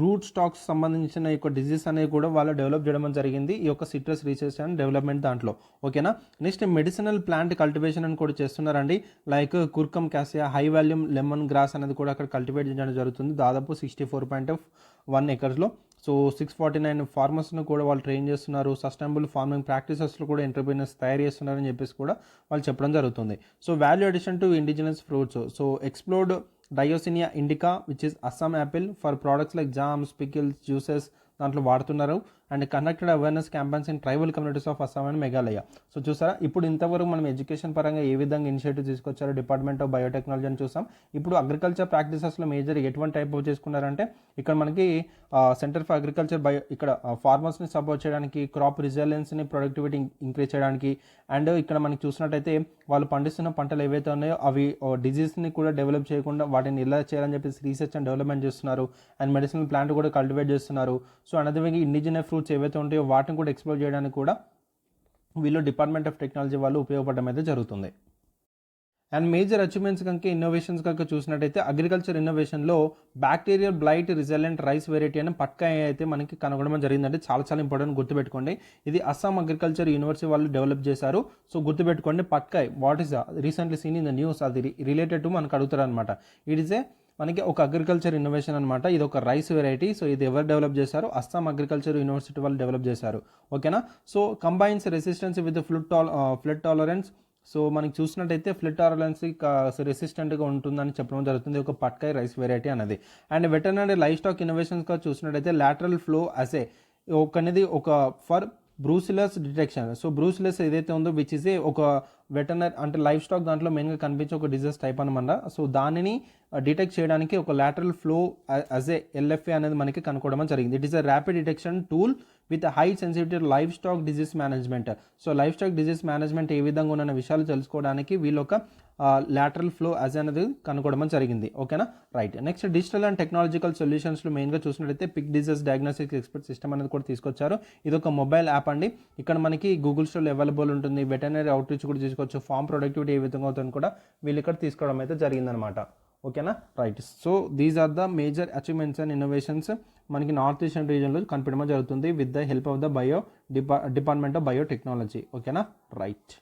రూట్ స్టాక్స్ సంబంధించిన యొక్క డిసీజ్ అనేది కూడా వాళ్ళు డెవలప్ చేయడం జరిగింది ఈ యొక్క సిట్రస్ రీసెర్చ్ అండ్ డెవలప్మెంట్ దాంట్లో. ఓకేనా. నెక్స్ట్ మెడిసినల్ ప్లాంట్ కల్టివేషన్ అని కూడా చేస్తున్నారండి. Like curcuma cassia, high volume lemon grass అనేది కూడా అక్కడ కల్టివేట్ చేయడం జరుగుతుంది దాదాపు 64.1 acres. సో 649 ఫార్మర్స్ను కూడా వాళ్ళు ట్రైన్ చేస్తున్నారు. సస్టైనబుల్ ఫార్మింగ్ ప్రాక్టీసెస్లో కూడా ఎంటర్ప్రీనర్స్ తయారు చేస్తున్నారని చెప్పేసి కూడా వాళ్ళు చెప్పడం జరుగుతుంది. So value addition to indigenous fruits. So explored డయోసినియా ఇండికా which is Assam apple for products like jams, pickles, juices దాంట్లో వాడుతున్నారు. And conducted awareness campaigns in tribal communities of Assam and Meghalaya. So చూసారా, ఇప్పుడు ఇంతవరకు మనం ఎడ్యుకేషన్ పరంగా ఏ విధంగా ఇనిషియేటివ్ తీసుకొచ్చారో డిపార్ట్మెంట్ ఆఫ్ బయోటెక్నాలజీ అని చూసాం. ఇప్పుడు అగ్రికల్చర్ ప్రాక్టీసెస్లో మేజర్ ఎటువంటి టైప్ ఆఫ్ చేసుకున్నారంటే ఇక్కడ మనకి సెంటర్ ఫర్ అగ్రికల్చర్ ఇక్కడ ఫార్మర్స్ని సపోర్ట్ చేయడానికి, క్రాప్ రిజిలియన్స్ని ప్రొడక్టివిటీ ఇంక్రీజ్ చేయడానికి, అండ్ ఇక్కడ మనకి చూసినట్టయితే వాళ్ళు పండిస్తున్న పంటలు ఏవైతే ఉన్నాయో అవి డిజీజ్ని కూడా డెవలప్ చేయకుండా వాటిని ఎలా చేయాలని చెప్పేసి రీసెర్చ్ అండ్ డెవలప్మెంట్ చేస్తున్నారు. అండ్ మెడిసినల్ ప్లాంట్ కూడా కల్టివేట్ చేస్తున్నారు. సో అదేవిధంగా ఇండిజినస్ ఫ్రూట్స్ ఏవైతే ఉంటాయో వాటిని కూడా ఎక్స్ప్లోర్ చేయడానికి కూడా వీళ్ళు డిపార్ట్మెంట్ ఆఫ్ టెక్నాలజీ వాళ్ళు ఉపయోగపడడం అయితే జరుగుతుంది. అండ్ మేజర్ అచీవ్మెంట్స్ కనుక ఇన్నోవేషన్స్ కనుక చూసినట్టయితే అగ్రికల్చర్ ఇన్నోవేషన్లో bacterial blight resilient rice variety అని పట్కాయ అయితే మనకి కనుగొనడం జరిగిందంటే చాలా ఇంపార్టెంట్, గుర్తుపెట్టుకోండి. ఇది అస్సాం అగ్రికల్చర్ యూనివర్సిటీ వాళ్ళు డెవలప్ చేశారు. సో గుర్తుపెట్టుకోండి, Patkai what is recently scene in the news, అది రిలేటెడ్ టు మనకు అడుగుతారు అనమాట. ఇట్ ఈస్ మనకి ఒక అగ్రికల్చర్ ఇన్నోవేషన్ అనమాట. ఇది ఒక రైస్ వెరైటీ. సో ఇది ఎవరు డెవలప్ చేశారు? అస్సాం అగ్రికల్చర్ యూనివర్సిటీ వాళ్ళు డెవలప్ చేశారు. ఓకేనా. So combines resistance with flood tolerance. So మనకి చూసినట్టయితే ఫ్లడ్ టాలరెన్స్కి రెసిస్టెంట్గా ఉంటుందని చెప్పడం జరుగుతుంది ఒక పట్కాయ్ రైస్ వెరైటీ అనేది. అండ్ వెటర్నరీ లైఫ్ స్టాక్ ఇన్నోవేషన్స్గా చూసినట్టయితే లాటరల్ ఫ్లో అసే అనేది ఒక ఫర్ బ్రూసిలస్ డిటెక్షన్. సో బ్రూసిలస్ ఏదైతే ఉందో విచ్ ఇస్ ఒక వెటర్నరీ అంటే లైఫ్ స్టాక్ దాంట్లో మెయిన్గా కనిపించే ఒక డిజీజ్ టైప్ అనమాట. సో దానిని డిటెక్ట్ చేయడానికి ఒక లాటరల్ ఫ్లో అజే ఎల్ఎఫ్ఏ అనేది మనకి కనుక్కోవడం జరిగింది. It is a rapid detection tool with high sensitivity livestock disease management. So livestock disease management ఏ విధంగా ఉన్న విషయాలు తెలుసుకోవడానికి వీళ్ళు ఒక లాటరల్ ఫ్లో అజే అనేది కనుక్కోవడం జరిగింది. ఓకేనా, right. Next digital and technological సొల్యూషన్స్లో మెయిన్గా చూసినట్టయితే pig disease diagnostic expert system అనేది కూడా తీసుకొచ్చారు. ఇది ఒక మొబైల్ యాప్ అండి. ఇక్కడ మనకి గూగుల్ స్టోర్లో అవైలబుల్ ఉంటుంది. వెటర్నరీ అవుట్రీచ్ కూడా తీసుకోవచ్చు. ఫార్మ్ ప్రొడక్టివిటీ ఏ విధంగా అవుతుందని కూడా వీళ్ళు ఇక్కడ తీసుకోవడం అయితే జరిగిందనమాట. ఓకేనా, right. So these are the major achievements and innovations మనకి నార్త్ ఈస్టర్న్ రీజియన్లో కనిపించడం జరుగుతుంది with the help of the department of biotechnology. ఓకేనా, రైట్.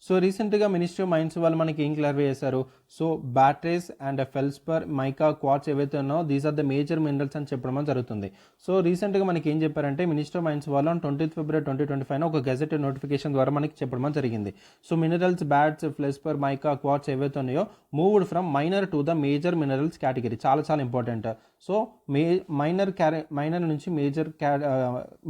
సో రీసెంట్గా మినిస్ట్రీ ఆఫ్ మైన్స్ వాళ్ళు మనకి ఏం క్లారిఫై చేశారు? So barytes and felspar, mica, quartz ఏవైతే ఉన్నాయో these are the major minerals అని చెప్పడం జరుగుతుంది. సో రీసెంట్గా మనకి ఏం చెప్పారంటే మినిస్ట్రీ ఆఫ్ మైన్స్ వాళ్ళు 20 ఫిబ్రవరి 2025 ఒక గెజెట్ నోటిఫికేషన్ ద్వారా మనకి చెప్పడం జరిగింది. So minerals, barytes, felspar, mica, quartz ఏవైతే ఉన్నాయో moved from minor to the major minerals category. చాలా ఇంపార్టెంట్. సో మైనర్ నుంచి మేజర్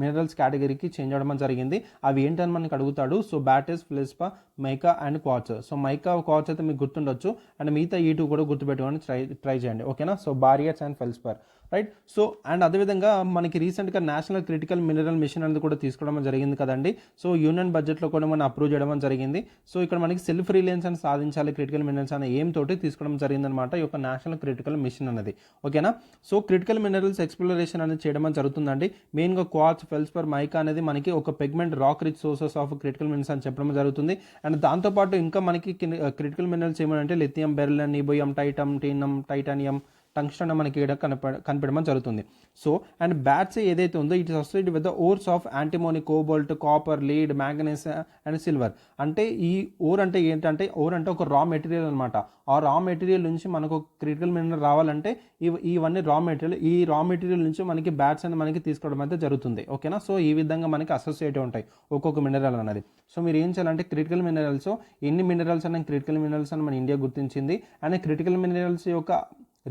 మినరల్స్ కేటగిరీకి చేంజ్ అవ్వడం జరిగింది. అవి ఏంటని మనకి అడుగుతాడు. So barytes, felspar, mica and quartz. So mica, quartz అయితే మీకు గుర్తుండొచ్చు. అండ్ మిగతా ఈ 2 కూడా గుర్తుపెట్టుకోవడానికి ట్రై చేయండి. ఓకేనా. So barytes and felspar, right. So and అదేవిధంగా మనకి రీసెంట్గా నేషనల్ క్రిటికల్ మినరల్ మిషన్ అనేది కూడా తీసుకోవడం జరిగింది కదండి. సో యూనియన్ బడ్జెట్లో కూడా మనం అప్రూవ్ చేయడం జరిగింది. సో ఇక్కడ మనకి సెల్ఫ్ రిలయన్స్ అని సాధించాలి క్రిటికల్ మినరల్స్ అనే ఎయిమ్ తోటి తీసుకోవడం జరిగిందనమాట ఈ యొక్క నేషనల్ క్రిటికల్ మిషన్ అనేది. ఓకేనా. సో క్రిటికల్ మినరల్స్ ఎక్స్ప్లోరేషన్ అనేది చేయడం జరుగుతుందండి. మెయిన్గా క్వార్ట్స్, ఫెల్స్పర్, మైకా అనేది మనకి ఒక pigment rock rich sources of critical minerals అని చెప్పడం జరుగుతుంది. అండ్ దాంతోపాటు ఇంకా మనకి క్రిటికల్ మినరల్స్ ఏమంటే lithium, beryllium, niobium, titanium, tungsten మనకి ఇక్కడ కనిపించడం జరుగుతుంది. సో అండ్ బ్యాట్స్ ఏదైతే ఉందో it is associated with the ఓర్స్ of antimony, cobalt, copper, lead, manganese and silver. అంటే ఈ ఓర్ అంటే ఏంటంటే ఒక రా మెటీరియల్ అనమాట. ఆ రా మెటీరియల్ నుంచి మనకు క్రిటికల్ మినరల్ రావాలంటే ఇవన్నీ ఈ రా మెటీరియల్ నుంచి మనకి బ్యాట్స్ అనేది మనకి తీసుకోవడం అయితే జరుగుతుంది. ఓకేనా. సో ఈ విధంగా మనకి అసోసియేట్ ఉంటాయి ఒక్కొక్క మినరల్ అనేది. సో మీరు ఏం చేయాలంటే క్రిటికల్ మినరల్స్ ఎన్ని మినరల్స్ అనే క్రిటికల్ మినరల్స్ అని మన ఇండియా గుర్తించింది. అండ్ క్రిటికల్ మినరల్స్ యొక్క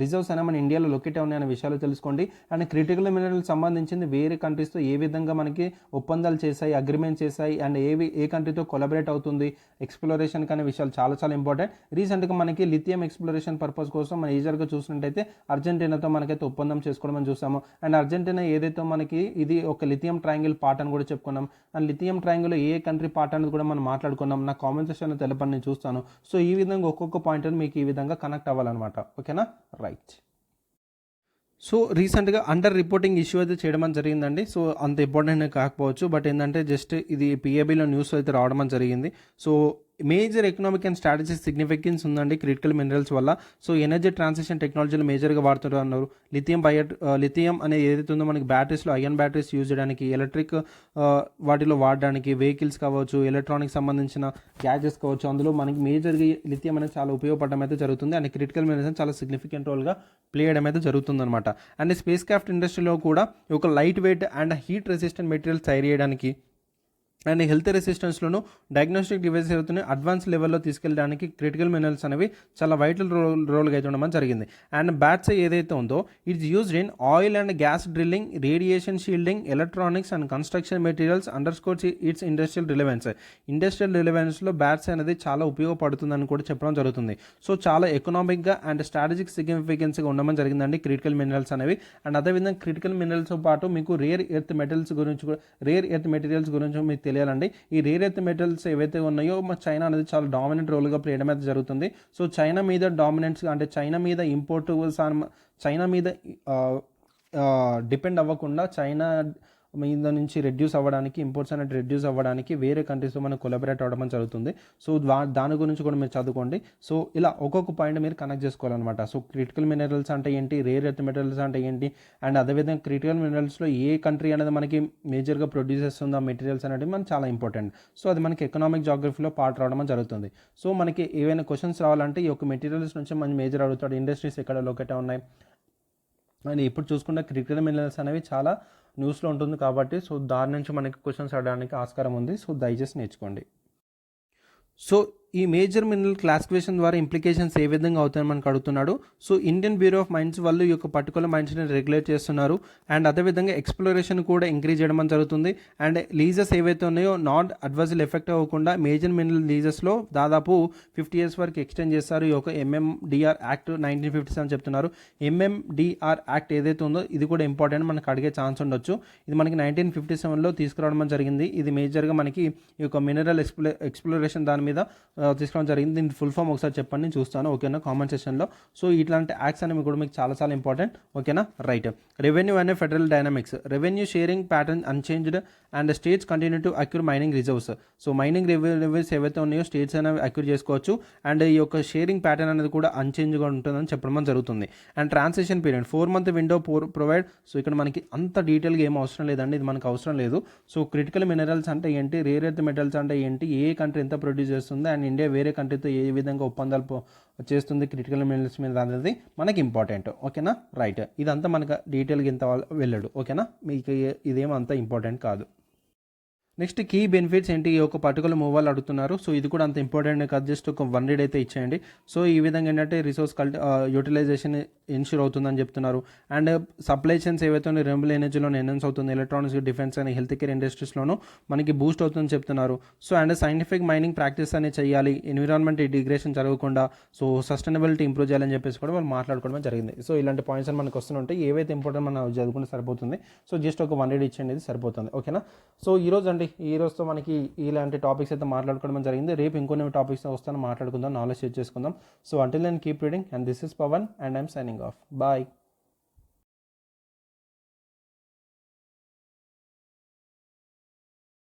రిజర్వ్స్ అయినా మన ఇండియాలో లొకేట్ ఉన్నాయనే విషయాలు తెలుసుకోండి. అండ్ క్రిటికల్ మినరల్స్ సంబంధించింది వేరే కంట్రీస్తో ఏ విధంగా మనకి ఒప్పందాలు చేశాయి, అగ్రిమెంట్ చేశాయి, అండ్ ఏ కంట్రీతో కొలాబరేట్ అవుతుంది ఎక్స్ప్లోరేషన్ అనే విషయాలు చాలా ఇంపార్టెంట్. రీసెంట్గా మనకి లిథియం ఎక్స్ప్లోరేషన్ పర్పస్ కోసం మన ఈజర్గా చూసినట్టయితే అర్జెంటీనాతో మనకైతే ఒప్పందం చేసుకోవడం చూసాము. అండ్ అర్జెంటీనా ఏదైతే మనకి ఇది ఒక లిథియం ట్రయాంగిల్ పార్ట్ అని కూడా చెప్పుకున్నాం. And lithium triangle A country part అనేది కూడా మనం మాట్లాడుకున్నాం. నా కామెంట్ సెక్షన్లో తెలపని నేను చూస్తాను. సో ఈ విధంగా ఒక్కొక్క పాయింట్ మీకు ఈ విధంగా కనెక్ట్ అవ్వాలన్నమాట. ఓకేనా, రైట్. సో రీసెంట్గా అండర్ రిపోర్టింగ్ ఇష్యూ అయితే చేయడం జరిగిందండి. సో అంత ఇంపార్టెంట్ కాకపోవచ్చు, బట్ ఏంటంటే జస్ట్ ఇది పిఏబిలో న్యూస్ అయితే రావడం జరిగింది. So major economic and strategic significance ఉందండి క్రిటికల్ మినరల్స్ వల్ల. సో ఎనర్జీ ట్రాన్సిషన్ టెక్నాలజీలో మేజర్గా వాడుతున్నారు. లిథియం అనేది ఏదైతే ఉందో మనకి బ్యాటరీస్లో అయన్ బ్యాటరీస్ యూజ్ చేయడానికి, ఎలక్ట్రిక్ వాటిలో వాడడానికి, వెహికల్స్ కావచ్చు, ఎలక్ట్రానిక్స్ సంబంధించిన గ్యాజెట్స్ కావచ్చు, అందులో మనకి మేజర్గా లిథియం అనేది చాలా ఉపయోగపడడం అయితే జరుగుతుంది. అండ్ క్రిటికల్ మినరల్స్ చాలా సిగ్నిఫికెంట్ రోల్గా ప్లే చేయడం అయితే జరుగుతుంది అనమాట. అండ్ స్పేస్ క్రాఫ్ట్ ఇండస్ట్రీలో కూడా ఒక light weight and heat resistant materials తయారు చేయడానికి, అండ్ హెల్త్ రెసిస్టెన్స్లోను డయాగ్నోస్టిక్ డివైసెస్ అవుతున్నాయి అడ్వాన్స్ లెవెల్లో తీసుకెళ్ళడానికి క్రిటికల్ మినరల్స్ అనేవి చాలా వైటల్ రోల్గా అయితే ఉండడం జరిగింది. అండ్ బ్యాట్స్ ఏదైతే ఉందో it's used in oil and gas drilling, radiation shielding, electronics and construction materials underscores its industrial relevance. Industrial రిలవెన్స్లో బ్యాట్స్ అనేది చాలా ఉపయోగపడుతుందని కూడా చెప్పడం జరుగుతుంది. సో చాలా ఎకనామిక్గా అండ్ స్ట్రాటజిక్ సిగ్నిఫికెన్స్గా ఉండడం జరిగిందండి క్రిటికల్ మినరల్స్ అనేవి. అండ్ అదేవిధంగా క్రిటికల్ మినరల్స్తో పాటు మీకు రేర్ ఎర్త్ మెటల్స్ గురించి కూడా మెటీరియల్స్ గురించి మీకు తెలియాలండి. ఈ రేర్ ఎర్త్ మెటల్స్ ఏవైతే ఉన్నాయో చైనా అనేది చాలా డామినెంట్ రోల్గా ప్లే చేయడం అయితే జరుగుతుంది. సో చైనా మీద డామినెన్స్ అంటే చైనా మీద ఇంపోర్ట్ చైనా మీద డిపెండ్ అవ్వకుండా చైనా మీద నుంచి రెడ్యూస్ అవ్వడానికి, ఇంపోర్ట్స్ అనేది రెడ్యూస్ అవ్వడానికి వేరే కంట్రీస్తో మనం కొలాబరేట్ అవ్వడం జరుగుతుంది. సో దాని గురించి కూడా మీరు చదువుకోండి. సో ఇలా ఒక్కొక్క పాయింట్ మీరు కనెక్ట్ చేసుకోవాలన్నమాట. సో క్రిటికల్ మినరల్స్ అంటే ఏంటి, రేర్ ఎర్త్ మెటల్స్ అంటే ఏంటి, అండ్ అదేవిధంగా క్రిటికల్ మినరల్స్లో ఏ కంట్రీ అనేది మనకి మేజర్గా ప్రొడ్యూస్ చేస్తుంది ఆ మెటీరియల్స్ అనేవి మనకి చాలా ఇంపార్టెంట్. సో అది మనకి ఎకనామిక్ జాగ్రఫీలో పార్ట్ రావడం జరుగుతుంది. సో మనకి ఏవైనా క్వశ్చన్స్ రావాలంటే ఈ యొక్క మెటీరియల్స్ నుంచి మనం మేజర్ అడుగుతాడు, ఇండస్ట్రీస్ ఎక్కడ లొకేట్ ఉన్నాయి అండ్ ఇప్పుడు చూసుకుంటే క్రిటికల్ మినరల్స్ అనేవి చాలా న్యూస్లో ఉంటుంది కాబట్టి సో దాని నుంచి మనకి క్వశ్చన్స్ అడగడానికి ఆస్కారం ఉంది. సో దయచేసి నేర్చుకోండి. సో ఈ మేజర్ మినరల్ క్లాసిఫికేషన్ ద్వారా ఇంప్లికేషన్స్ ఏ విధంగా అవుతాయని మనకు అడుగుతున్నాడు. So Indian bureau of mines వాళ్ళు ఈ యొక్క పర్టికులర్ మైన్స్ని రెగ్యులేట్ చేస్తున్నారు. అండ్ అదేవిధంగా ఎక్స్ప్లోరేషన్ కూడా ఇంక్రీజ్ చేయడం జరుగుతుంది. అండ్ లీజెస్ ఏవైతే ఉన్నాయో నాట్ అడ్వైజబుల్ ఎఫెక్ట్ అవ్వకుండా మేజర్ మినరల్ లీజెస్లో దాదాపు 50 years వరకు ఎక్స్టెండ్ చేస్తారు. ఈ యొక్క ఎంఎండిఆర్ యాక్ట్ 1957 చెప్తున్నారు. ఎంఎండిఆర్ యాక్ట్ ఏదైతే ఉందో ఇది కూడా ఇంపార్టెంట్, మనకు అడిగే ఛాన్స్ ఉండొచ్చు. ఇది మనకి 1957లో తీసుకురావడం జరిగింది. ఇది మేజర్గా మనకి ఈ యొక్క మినరల్ ఎక్స్ప్లోరేషన్ దాని మీద తీసుకోవడం జరిగింది. దీని ఫుల్ ఫామ్ ఒకసారి చెప్పండి, నేను చూస్తాను ఓకేనా కామెంట్ సెక్షన్లో. సో ఇట్లాంటి యాక్ట్స్ అనేవి కూడా మీకు చాలా చాలా ఇంపార్టెంట్ ఓకేనా. Right. Revenue and federal dynamics. Revenue sharing pattern unchanged and states continue to acquire mining reserves. So mining revenues ఏవైతే ఉన్నాయో స్టేట్స్ అనేవి అక్యూర్ చేసుకోవచ్చు. అండ్ ఈ యొక్క షేరింగ్ ప్యాటర్న్ అనేది కూడా అన్చేంజ్గా ఉంటుందని చెప్పడం జరుగుతుంది. And transition period 4 month window provide. So ఇక్కడ మనకి అంత డీటెయిల్గా ఏం అవసరం లేదండి, ఇది మనకు అవసరం లేదు. సో క్రిటికల్ మినరల్స్ అంటే ఏంటి, రేర్ ఎర్త్ మెటల్స్ అంటే ఏంటి, ఏ కంట్రీ ఎంత ప్రొడ్యూస్ చేస్తుంది అండ్ ఇండియా వేరే కంట్రీతో ఏ విధంగా ఒప్పందాలు చేస్తుంది క్రిటికల్ మినరల్స్ మీద అనేది మనకి ఇంపార్టెంట్ ఓకేనా. రైట్. ఇదంతా మనకు డీటెయిల్గా ఇంత వెళ్ళాడు ఓకేనా, మీకు ఇదేమంత ఇంపార్టెంట్ కాదు. నెక్స్ట్ కీ బెనిఫిట్స్ ఏంటి, ఈ ఒక పర్టికులర్ మూవ్ వాళ్ళు అడుగుతున్నారు. సో ఇది కూడా అంత ఇంపార్టెంట్ కాదు, జస్ట్ ఒక 1 read అయితే ఇచ్చేయండి. సో ఈ విధంగా ఏంటంటే రిసోర్స్ యూటిలైజేషన్ ఇన్ష్యూర్ అవుతుందని చెప్తున్నారు. అండ్ సప్లై చైన్స్ ఏవైతే రెన్యూబుల్ ఎనర్జీలో ఎన్హాన్స్ అవుతుంది, electronics, defence and health care ఇండస్ట్రీస్లోనూ మనకి బూస్ట్ అవుతుందని చెప్తున్నారు. So and scientific mining practice అనేది చేయాలి, ఎన్విరాన్మెంట్ డిగ్రేషన్ జరగకుండా, సో సస్టైనబిలిటీ ఇంప్రూవ్ చేయాలని చెప్పేసి కూడా వాళ్ళు మాట్లాడుకోవడం జరిగింది. సో ఇలాంటి పాయింట్స్ అని మనకు వస్తుంటాయి, ఏవైతే ఇంపార్టెంట్ మనం చదువుకుంటే సరిపోతుంది. సో జస్ట్ ఒక 1 read ఇచ్చేది సరిపోతుంది ఓకేనా. సో ఈ రోజుతో మనకి ఇలాంటి టాపిక్స్ అయితే మాట్లాడుకోవడం జరిగింది. రేపు ఇంకొన్ని టాపిక్స్ వస్తాను, మాట్లాడుకుందాం, నాలెడ్జ్ షేర్ చేసుకుందాం. So until then keep reading and this is Pavan and I'm signing off. Bye.